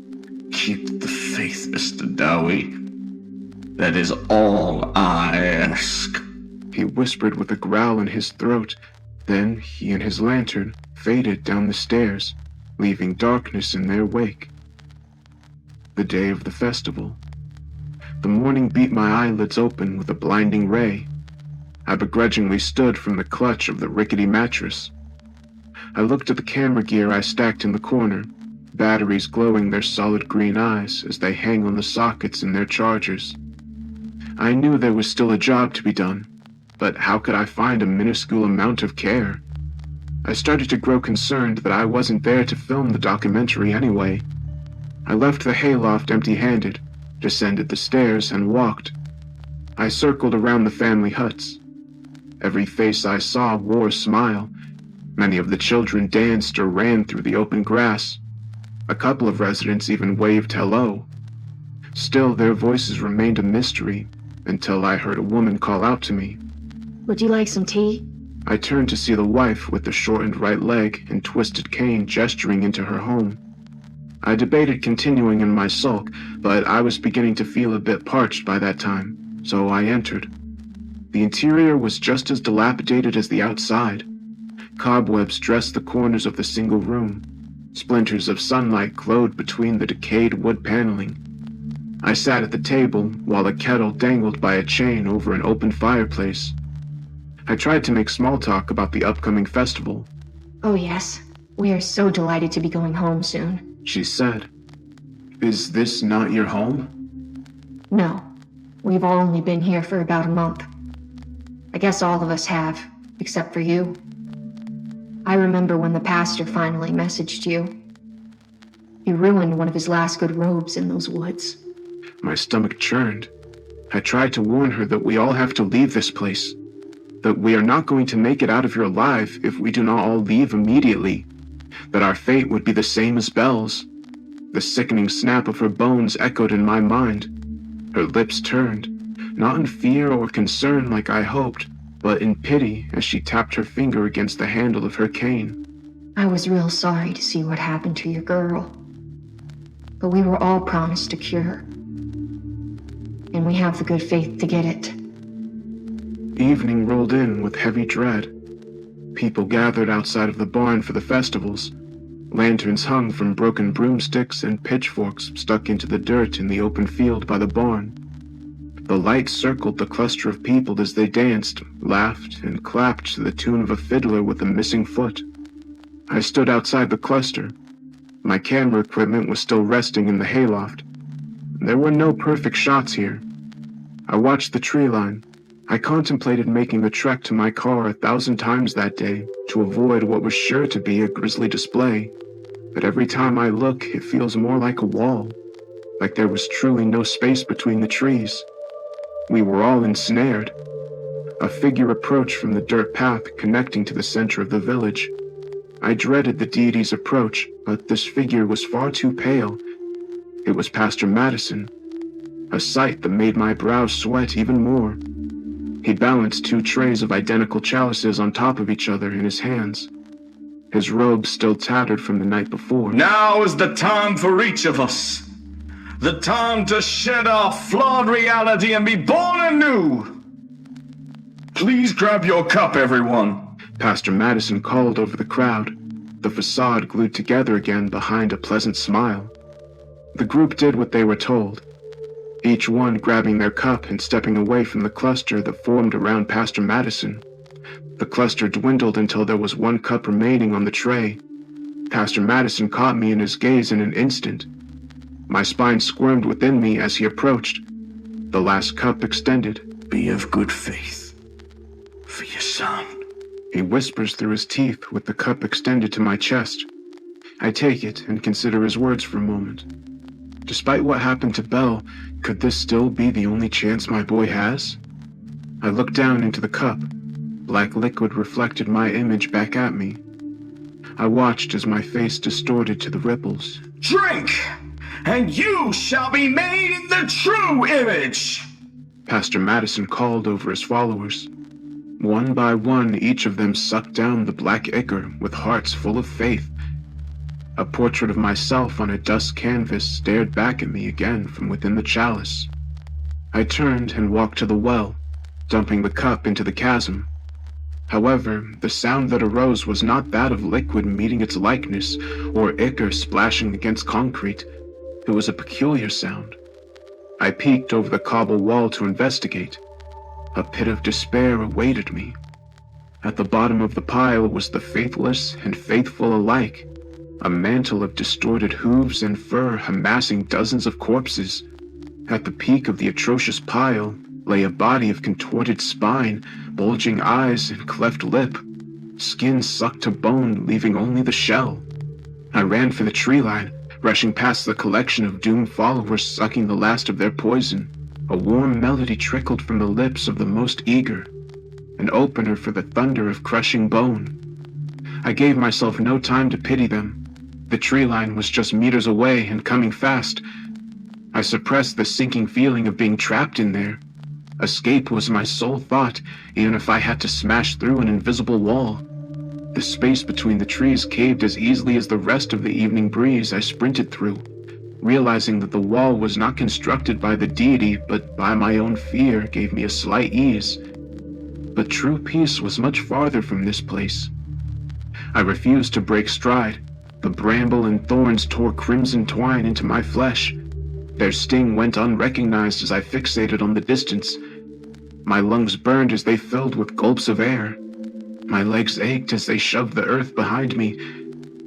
Keep the faith, Mr. Dowie. That is all I ask. He whispered with a growl in his throat. Then he and his lantern faded down the stairs, leaving darkness in their wake. The day of the festival. The morning beat my eyelids open with a blinding ray. I begrudgingly stood from the clutch of the rickety mattress. I looked at the camera gear I stacked in the corner, batteries glowing their solid green eyes as they hang on the sockets in their chargers. I knew there was still a job to be done, but how could I find a minuscule amount of care? I started to grow concerned that I wasn't there to film the documentary anyway. I left the hayloft empty-handed, descended the stairs, and walked. I circled around the family huts. Every face I saw wore a smile. Many of the children danced or ran through the open grass. A couple of residents even waved hello. Still, their voices remained a mystery until I heard a woman call out to me. Would you like some tea? I turned to see the wife with the shortened right leg and twisted cane gesturing into her home. I debated continuing in my sulk, but I was beginning to feel a bit parched by that time, so I entered. The interior was just as dilapidated as the outside. Cobwebs dressed the corners of the single room. Splinters of sunlight glowed between the decayed wood paneling. I sat at the table while a kettle dangled by a chain over an open fireplace. I tried to make small talk about the upcoming festival. Oh, yes. We are so delighted to be going home soon. She said, "Is this not your home?" No. We've only been here for about a month. I guess all of us have, except for you. I remember when the pastor finally messaged you. He ruined one of his last good robes in those woods. My stomach churned. I tried to warn her that we all have to leave this place, that we are not going to make it out of here alive if we do not all leave immediately, that our fate would be the same as Belle's. The sickening snap of her bones echoed in my mind. Her lips turned, not in fear or concern like I hoped, but in pity as she tapped her finger against the handle of her cane. I was real sorry to see what happened to your girl. But we were all promised a cure. And we have the good faith to get it. Evening rolled in with heavy dread. People gathered outside of the barn for the festivals. Lanterns hung from broken broomsticks and pitchforks stuck into the dirt in the open field by the barn. The light circled the cluster of people as they danced, laughed, and clapped to the tune of a fiddler with a missing foot. I stood outside the cluster. My camera equipment was still resting in the hayloft. There were no perfect shots here. I watched the tree line. I contemplated making the trek to my car 1,000 times that day to avoid what was sure to be a grisly display. But every time I look, it feels more like a wall, like there was truly no space between the trees. We were all ensnared. A figure approached from the dirt path connecting to the center of the village. I dreaded the deity's approach, but this figure was far too pale. It was Pastor Madison, a sight that made my brows sweat even more. He balanced 2 trays of identical chalices on top of each other in his hands. His robe still tattered from the night before. Now is the time for each of us. The time to shed our flawed reality and be born anew. Please grab your cup, everyone. Pastor Madison called over the crowd, the facade glued together again behind a pleasant smile. The group did what they were told, each one grabbing their cup and stepping away from the cluster that formed around Pastor Madison. The cluster dwindled until there was 1 cup remaining on the tray. Pastor Madison caught me in his gaze in an instant. My spine squirmed within me as he approached. The last cup extended. Be of good faith for your son. He whispers through his teeth with the cup extended to my chest. I take it and consider his words for a moment. Despite what happened to Belle, could this still be the only chance my boy has? I looked down into the cup. Black liquid reflected my image back at me. I watched as my face distorted to the ripples. Drink, and you shall be made in the true image. Pastor Madison called over his followers. One by one, each of them sucked down the black ichor with hearts full of faith. A portrait of myself on a dust canvas stared back at me again from within the chalice. I turned and walked to the well, dumping the cup into the chasm. However, the sound that arose was not that of liquid meeting its likeness or ichor splashing against concrete. It was a peculiar sound. I peeked over the cobble wall to investigate. A pit of despair awaited me. At the bottom of the pile was the faithless and faithful alike, a mantle of distorted hooves and fur amassing dozens of corpses. At the peak of the atrocious pile lay a body of contorted spine, bulging eyes and cleft lip, skin sucked to bone, leaving only the shell. I ran for the tree line, rushing past the collection of doomed followers sucking the last of their poison. A warm melody trickled from the lips of the most eager, an opener for the thunder of crushing bone. I gave myself no time to pity them. The tree line was just meters away and coming fast. I suppressed the sinking feeling of being trapped in there. Escape was my sole thought, even if I had to smash through an invisible wall. The space between the trees caved as easily as the rest of the evening breeze I sprinted through, realizing that the wall was not constructed by the deity, but by my own fear gave me a slight ease. But true peace was much farther from this place. I refused to break stride. The bramble and thorns tore crimson twine into my flesh. Their sting went unrecognized as I fixated on the distance. My lungs burned as they filled with gulps of air. My legs ached as they shoved the earth behind me.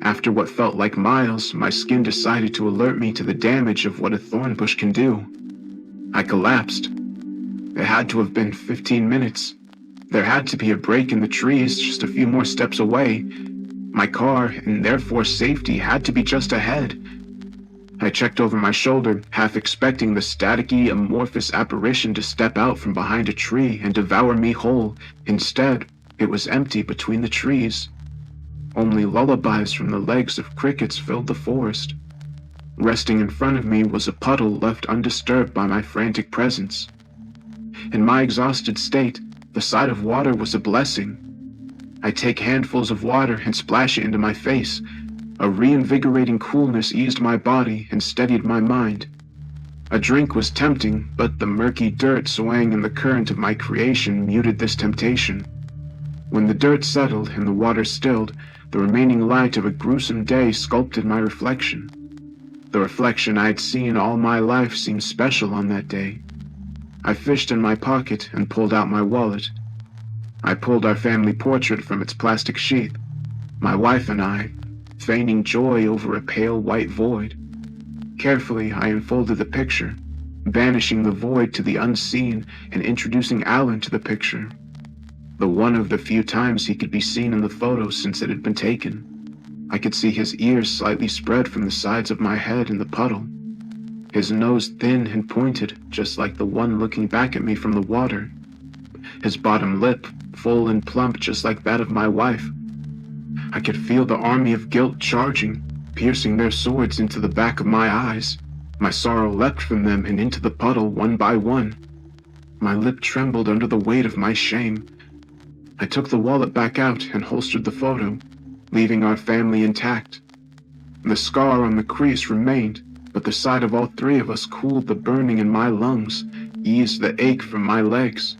After what felt like miles, my skin decided to alert me to the damage of what a thorn bush can do. I collapsed. It had to have been 15 minutes. There had to be a break in the trees just a few more steps away. My car, and therefore safety, had to be just ahead. I checked over my shoulder, half expecting the staticky, amorphous apparition to step out from behind a tree and devour me whole. Instead, it was empty between the trees. Only lullabies from the legs of crickets filled the forest. Resting in front of me was a puddle left undisturbed by my frantic presence. In my exhausted state, the sight of water was a blessing. I take handfuls of water and splash it into my face. A reinvigorating coolness eased my body and steadied my mind. A drink was tempting, but the murky dirt swaying in the current of my creation muted this temptation. When the dirt settled and the water stilled, the remaining light of a gruesome day sculpted my reflection. The reflection I had seen all my life seemed special on that day. I fished in my pocket and pulled out my wallet. I pulled our family portrait from its plastic sheath, my wife and I, feigning joy over a pale white void. Carefully, I unfolded the picture, banishing the void to the unseen and introducing Alan to the picture. The one of the few times he could be seen in the photo since it had been taken. I could see his ears slightly spread from the sides of my head in the puddle. His nose thin and pointed, just like the one looking back at me from the water. His bottom lip full and plump, just like that of my wife. I could feel the army of guilt charging, piercing their swords into the back of my eyes. My sorrow leapt from them and into the puddle one by one. My lip trembled under the weight of my shame. I took the wallet back out and holstered the photo, leaving our family intact. The scar on the crease remained, but the sight of all three of us cooled the burning in my lungs, eased the ache from my legs,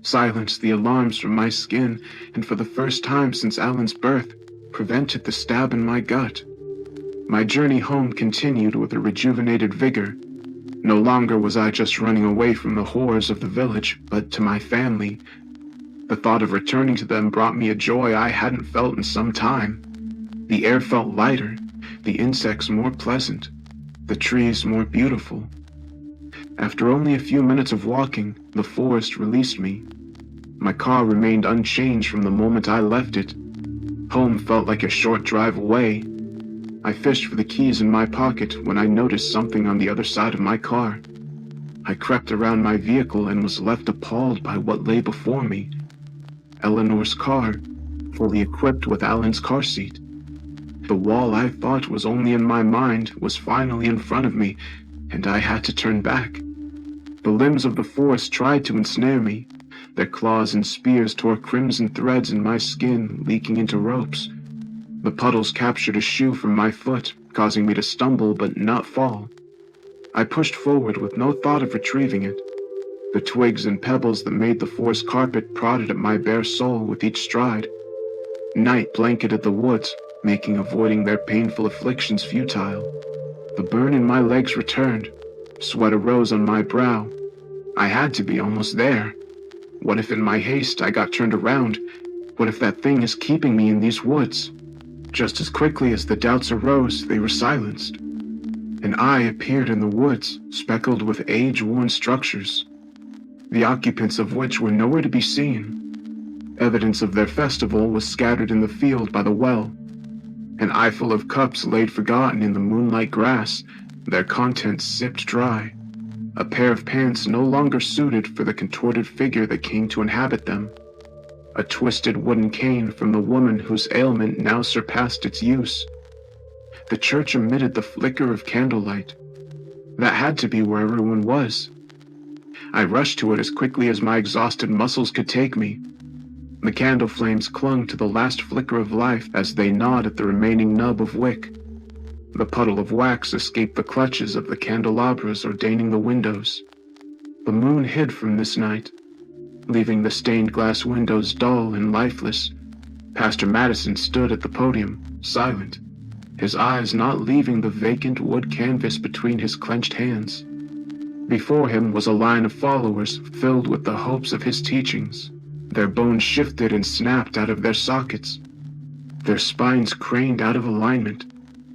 silenced the alarms from my skin, and for the first time since Alan's birth, prevented the stab in my gut. My journey home continued with a rejuvenated vigor. No longer was I just running away from the horrors of the village, but to my family. The thought of returning to them brought me a joy I hadn't felt in some time. The air felt lighter, the insects more pleasant, the trees more beautiful. After only a few minutes of walking, the forest released me. My car remained unchanged from the moment I left it. Home felt like a short drive away. I fished for the keys in my pocket when I noticed something on the other side of my car. I crept around my vehicle and was left appalled by what lay before me. Eleanor's car, fully equipped with Alan's car seat. The wall I thought was only in my mind was finally in front of me, and I had to turn back. The limbs of the forest tried to ensnare me. Their claws and spears tore crimson threads in my skin, leaking into ropes. The puddles captured a shoe from my foot, causing me to stumble but not fall. I pushed forward with no thought of retrieving it. The twigs and pebbles that made the forest carpet prodded at my bare soul with each stride. Night blanketed the woods, making avoiding their painful afflictions futile. The burn in my legs returned. Sweat arose on my brow. I had to be almost there. What if in my haste I got turned around? What if that thing is keeping me in these woods? Just as quickly as the doubts arose, they were silenced. An eye appeared in the woods, speckled with age-worn structures, the occupants of which were nowhere to be seen. Evidence of their festival was scattered in the field by the well. An eyeful of cups laid forgotten in the moonlight grass, their contents sipped dry. A pair of pants no longer suited for the contorted figure that came to inhabit them. A twisted wooden cane from the woman whose ailment now surpassed its use. The church emitted the flicker of candlelight. That had to be where everyone was. I rushed to it as quickly as my exhausted muscles could take me. The candle flames clung to the last flicker of life as they gnawed at the remaining nub of wick. The puddle of wax escaped the clutches of the candelabras ordaining the windows. The moon hid from this night, leaving the stained glass windows dull and lifeless. Pastor Madison stood at the podium, silent, his eyes not leaving the vacant wood canvas between his clenched hands. Before him was a line of followers filled with the hopes of his teachings. Their bones shifted and snapped out of their sockets. Their spines craned out of alignment.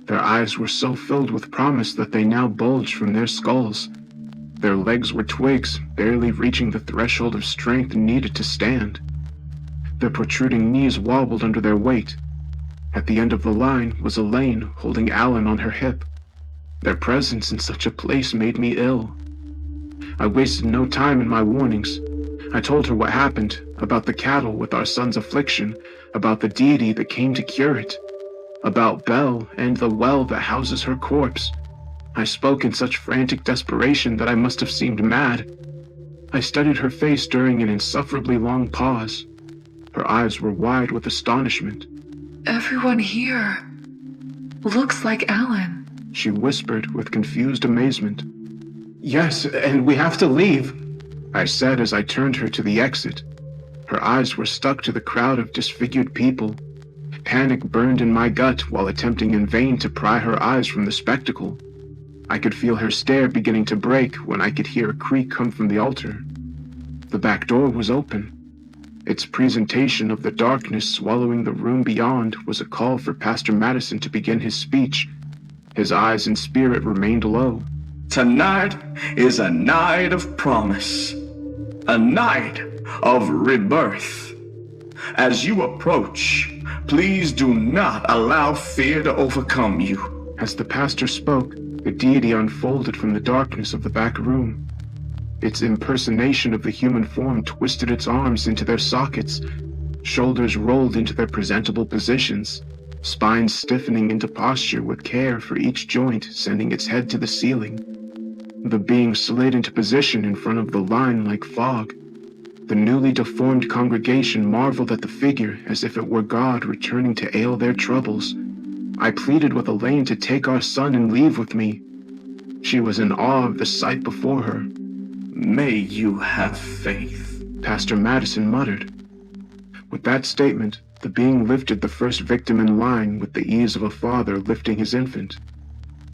Their eyes were so filled with promise that they now bulged from their skulls. Their legs were twigs, barely reaching the threshold of strength needed to stand. Their protruding knees wobbled under their weight. At the end of the line was Elaine holding Alan on her hip. Their presence in such a place made me ill. I wasted no time in my warnings. I told her what happened, about the cattle with our son's affliction, about the deity that came to cure it, about Belle and the well that houses her corpse. I spoke in such frantic desperation that I must have seemed mad. I studied her face during an insufferably long pause. Her eyes were wide with astonishment. Everyone here looks like Alan, she whispered with confused amazement. Yes, and we have to leave, I said as I turned her to the exit. Her eyes were stuck to the crowd of disfigured people. Panic burned in my gut while attempting in vain to pry her eyes from the spectacle. I could feel her stare beginning to break when I could hear a creak come from the altar. The back door was open. Its presentation of the darkness swallowing the room beyond was a call for Pastor Madison to begin his speech. His eyes and spirit remained low. Tonight is a night of promise, a night of rebirth. As you approach, please do not allow fear to overcome you. As the pastor spoke, the deity unfolded from the darkness of the back room. Its impersonation of the human form twisted its arms into their sockets, shoulders rolled into their presentable positions, spines stiffening into posture with care for each joint, sending its head to the ceiling. The being slid into position in front of the line like fog. The newly deformed congregation marveled at the figure as if it were God returning to ale their troubles. I pleaded with Elaine to take our son and leave with me. She was in awe of the sight before her. May you have faith, Pastor Madison muttered. With that statement, the being lifted the first victim in line with the ease of a father lifting his infant.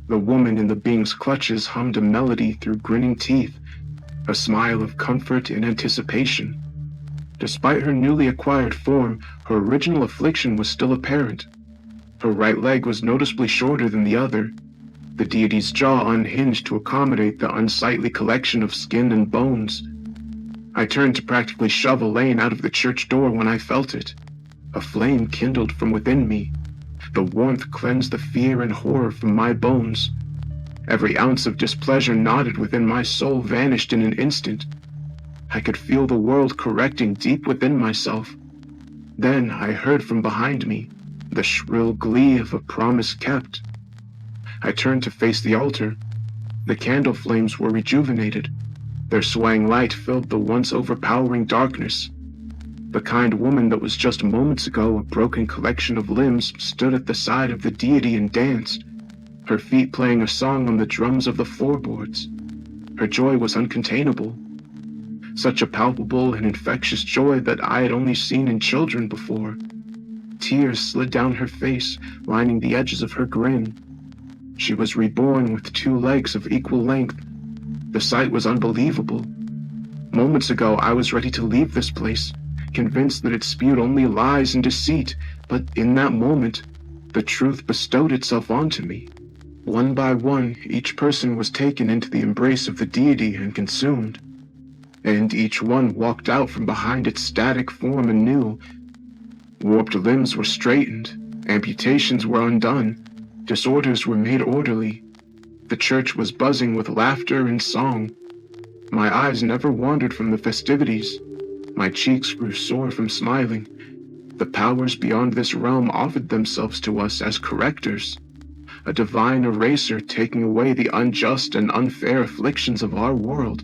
The woman in the being's clutches hummed a melody through grinning teeth, a smile of comfort and anticipation. Despite her newly acquired form, her original affliction was still apparent. Her right leg was noticeably shorter than the other, the deity's jaw unhinged to accommodate the unsightly collection of skin and bones. I turned to practically shove Elaine out of the church door when I felt it. A flame kindled from within me. The warmth cleansed the fear and horror from my bones. Every ounce of displeasure knotted within my soul vanished in an instant. I could feel the world correcting deep within myself. Then I heard from behind me the shrill glee of a promise kept. I turned to face the altar. The candle flames were rejuvenated. Their swaying light filled the once overpowering darkness. The kind woman that was just moments ago a broken collection of limbs stood at the side of the deity and danced, her feet playing a song on the drums of the floorboards. Her joy was uncontainable. Such a palpable and infectious joy that I had only seen in children before. Tears slid down her face, lining the edges of her grin. She was reborn with 2 legs of equal length. The sight was unbelievable. Moments ago, I was ready to leave this place, convinced that it spewed only lies and deceit, but in that moment, the truth bestowed itself onto me. One by one, each person was taken into the embrace of the deity and consumed, and each one walked out from behind its static form anew. Warped limbs were straightened, amputations were undone, disorders were made orderly. The church was buzzing with laughter and song. My eyes never wandered from the festivities. My cheeks grew sore from smiling. The powers beyond this realm offered themselves to us as correctors, a divine eraser taking away the unjust and unfair afflictions of our world,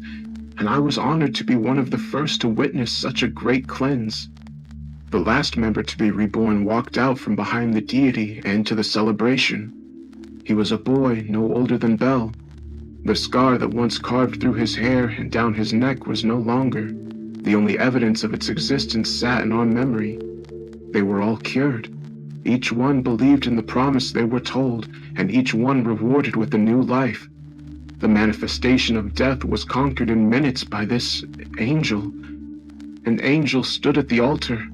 and I was honored to be one of the first to witness such a great cleanse. The last member to be reborn walked out from behind the deity and to the celebration. He was a boy no older than Belle. The scar that once carved through his hair and down his neck was no longer. The only evidence of its existence sat in our memory. They were all cured. Each one believed in the promise they were told, and each one rewarded with a new life. The manifestation of death was conquered in minutes by this angel. An angel stood at the altar.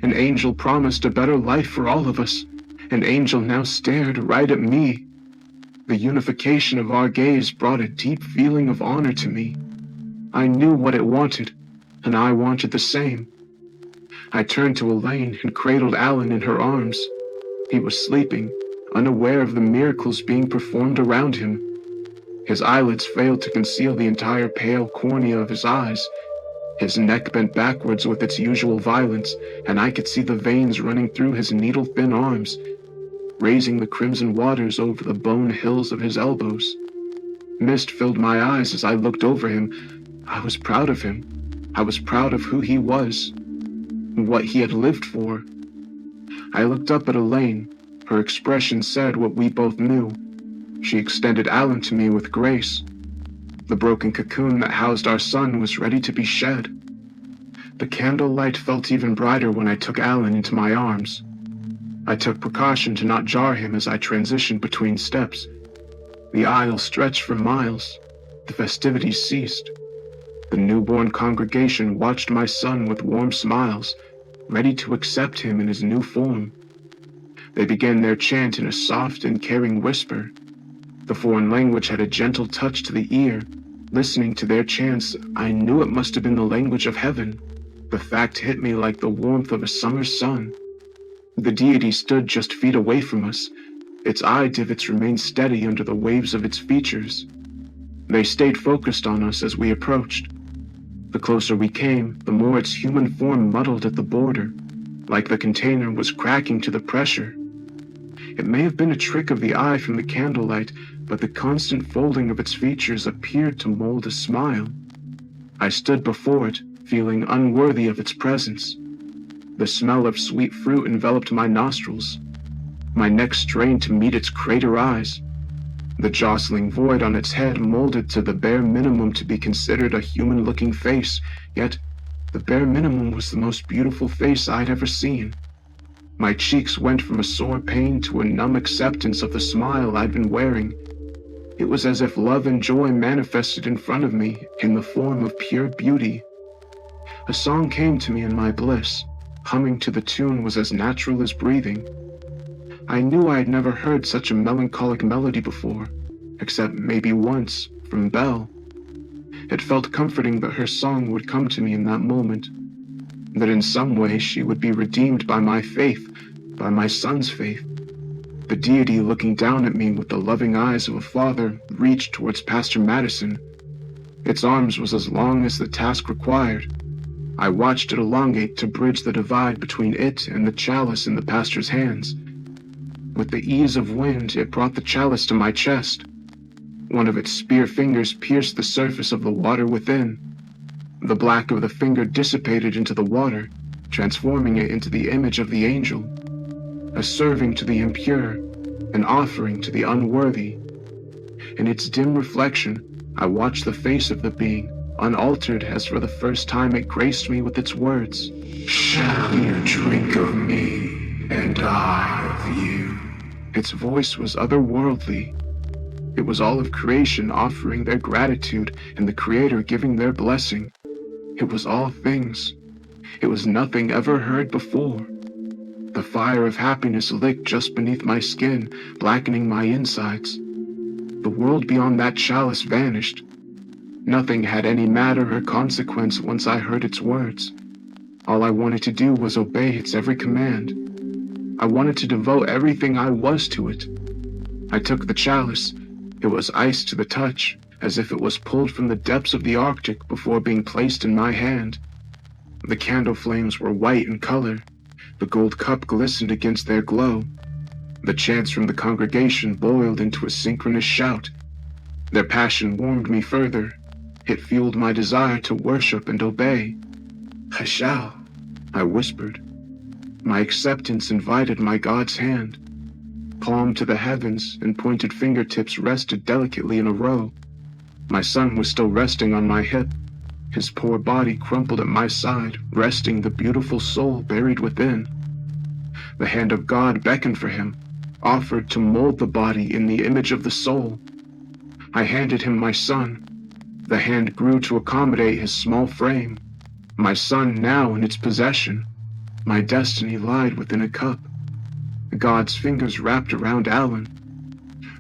An angel promised a better life for all of us. An angel now stared right at me. The unification of our gaze brought a deep feeling of honor to me. I knew what it wanted, and I wanted the same. I turned to Elaine and cradled Alan in her arms. He was sleeping, unaware of the miracles being performed around him. His eyelids failed to conceal the entire pale cornea of his eyes. His neck bent backwards with its usual violence, and I could see the veins running through his needle-thin arms, raising the crimson waters over the bone hills of his elbows. Mist filled my eyes as I looked over him. I was proud of him. I was proud of who he was, and what he had lived for. I looked up at Elaine. Her expression said what we both knew. She extended Alan to me with grace. The broken cocoon that housed our son was ready to be shed. The candlelight felt even brighter when I took Alan into my arms. I took precaution to not jar him as I transitioned between steps. The aisle stretched for miles. The festivities ceased. The newborn congregation watched my son with warm smiles, ready to accept him in his new form. They began their chant in a soft and caring whisper. The foreign language had a gentle touch to the ear. Listening to their chants, I knew it must have been the language of heaven. The fact hit me like the warmth of a summer sun. The deity stood just feet away from us. Its eye divots remained steady under the waves of its features. They stayed focused on us as we approached. The closer we came, the more its human form muddled at the border, like the container was cracking to the pressure. It may have been a trick of the eye from the candlelight, but the constant folding of its features appeared to mold a smile. I stood before it, feeling unworthy of its presence. The smell of sweet fruit enveloped my nostrils. My neck strained to meet its crater eyes. The jostling void on its head molded to the bare minimum to be considered a human-looking face, yet the bare minimum was the most beautiful face I'd ever seen. My cheeks went from a sore pain to a numb acceptance of the smile I'd been wearing. It was as if love and joy manifested in front of me in the form of pure beauty. A song came to me in my bliss. Humming to the tune was as natural as breathing. I knew I had never heard such a melancholic melody before, except maybe once from Belle. It felt comforting that her song would come to me in that moment, that in some way she would be redeemed by my faith, by my son's faith. The deity looking down at me with the loving eyes of a father reached towards Pastor Madison. Its arms was as long as the task required. I watched it elongate to bridge the divide between it and the chalice in the pastor's hands. With the ease of wind, it brought the chalice to my chest. One of its spear fingers pierced the surface of the water within. The black of the finger dissipated into the water, transforming it into the image of the angel, a serving to the impure, an offering to the unworthy. In its dim reflection, I watched the face of the being, unaltered as for the first time it graced me with its words. "Shall you drink of me, and I of you?" Its voice was otherworldly. It was all of creation offering their gratitude and the Creator giving their blessing. It was all things. It was nothing ever heard before. The fire of happiness licked just beneath my skin, blackening my insides. The world beyond that chalice vanished. Nothing had any matter or consequence once I heard its words. All I wanted to do was obey its every command. I wanted to devote everything I was to it. I took the chalice. It was ice to the touch, as if it was pulled from the depths of the Arctic before being placed in my hand. The candle flames were white in color. The gold cup glistened against their glow. The chants from the congregation boiled into a synchronous shout. Their passion warmed me further. It fueled my desire to worship and obey. "I shall," I whispered. My acceptance invited my God's hand. Palm to the heavens and pointed fingertips rested delicately in a row. My son was still resting on my hip. His poor body crumpled at my side, resting the beautiful soul buried within. The hand of God beckoned for him, offered to mold the body in the image of the soul. I handed him my son. The hand grew to accommodate his small frame. My son now in its possession. My destiny lied within a cup. God's fingers wrapped around Alan.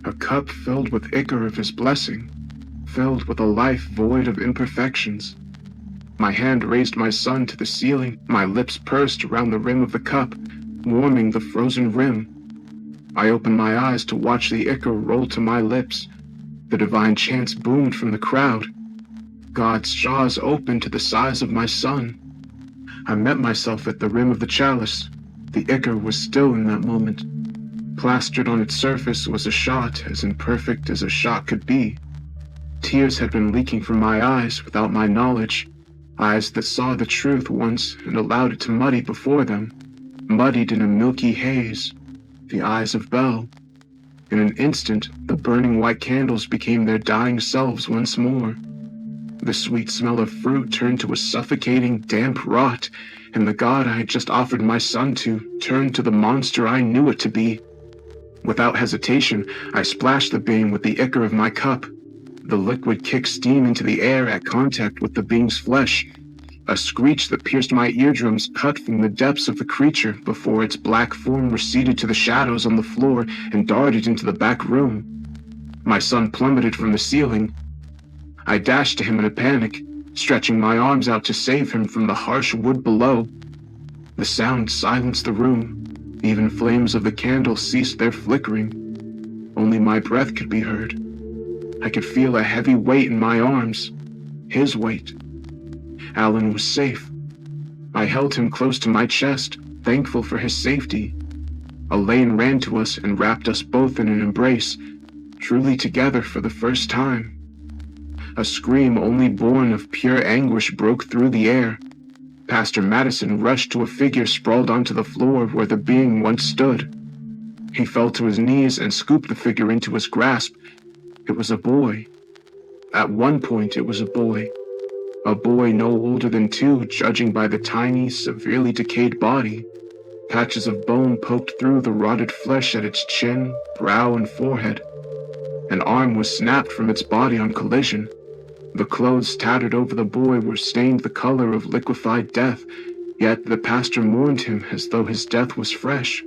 A cup filled with ichor of his blessing, filled with a life void of imperfections. My hand raised my son to the ceiling, my lips pursed around the rim of the cup, warming the frozen rim. I opened my eyes to watch the ichor roll to my lips. The divine chants boomed from the crowd. God's jaws opened to the size of my son. I met myself at the rim of the chalice. The ichor was still in that moment. Plastered on its surface was a shot as imperfect as a shot could be. Tears had been leaking from my eyes without my knowledge, eyes that saw the truth once and allowed it to muddy before them, muddied in a milky haze, the eyes of Belle. In an instant, the burning white candles became their dying selves once more. The sweet smell of fruit turned to a suffocating, damp rot, and the God I had just offered my son to turned to the monster I knew it to be. Without hesitation, I splashed the being with the ichor of my cup. The liquid kicked steam into the air at contact with the being's flesh. A screech that pierced my eardrums cut from the depths of the creature before its black form receded to the shadows on the floor and darted into the back room. My son plummeted from the ceiling. I dashed to him in a panic, stretching my arms out to save him from the harsh wood below. The sound silenced the room. Even flames of the candle ceased their flickering. Only my breath could be heard. I could feel a heavy weight in my arms. His weight. Alan was safe. I held him close to my chest, thankful for his safety. Elaine ran to us and wrapped us both in an embrace, truly together for the first time. A scream only born of pure anguish broke through the air. Pastor Madison rushed to a figure sprawled onto the floor where the being once stood. He fell to his knees and scooped the figure into his grasp. It was a boy. At one point, it was a boy. A boy no older than 2, judging by the tiny, severely decayed body. Patches of bone poked through the rotted flesh at its chin, brow, and forehead. An arm was snapped from its body on collision. The clothes tattered over the boy were stained the color of liquefied death, yet the pastor mourned him as though his death was fresh.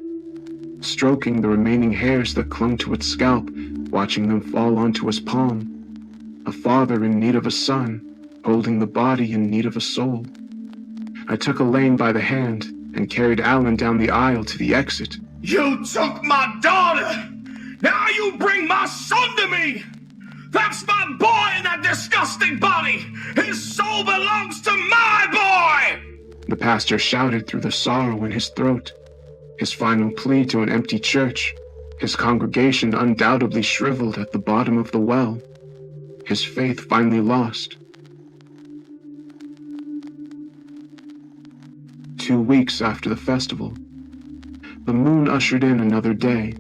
Stroking the remaining hairs that clung to its scalp, watching them fall onto his palm. A father in need of a son, holding the body in need of a soul. I took Elaine by the hand and carried Alan down the aisle to the exit. You took my daughter! Now you bring my son to me! That's my boy in that disgusting body! His soul belongs to my boy! The pastor shouted through the sorrow in his throat, his final plea to an empty church, his congregation undoubtedly shriveled at the bottom of the well, his faith finally lost. 2 weeks after the festival, the moon ushered in another day.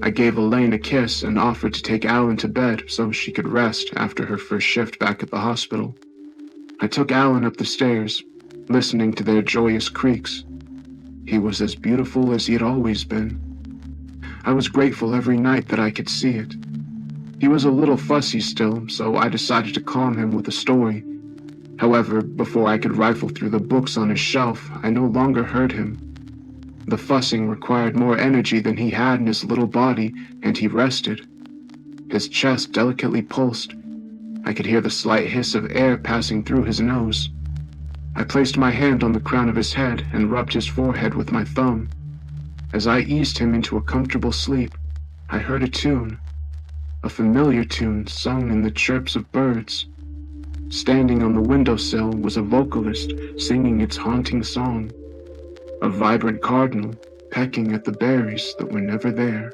I gave Elaine a kiss and offered to take Alan to bed so she could rest after her first shift back at the hospital. I took Alan up the stairs, listening to their joyous creaks. He was as beautiful as he had always been. I was grateful every night that I could see it. He was a little fussy still, so I decided to calm him with a story. However, before I could rifle through the books on his shelf, I no longer heard him. The fussing required more energy than he had in his little body, and he rested. His chest delicately pulsed. I could hear the slight hiss of air passing through his nose. I placed my hand on the crown of his head and rubbed his forehead with my thumb. As I eased him into a comfortable sleep, I heard a tune, a familiar tune sung in the chirps of birds. Standing on the windowsill was a vocalist singing its haunting song. A vibrant cardinal pecking at the berries that were never there.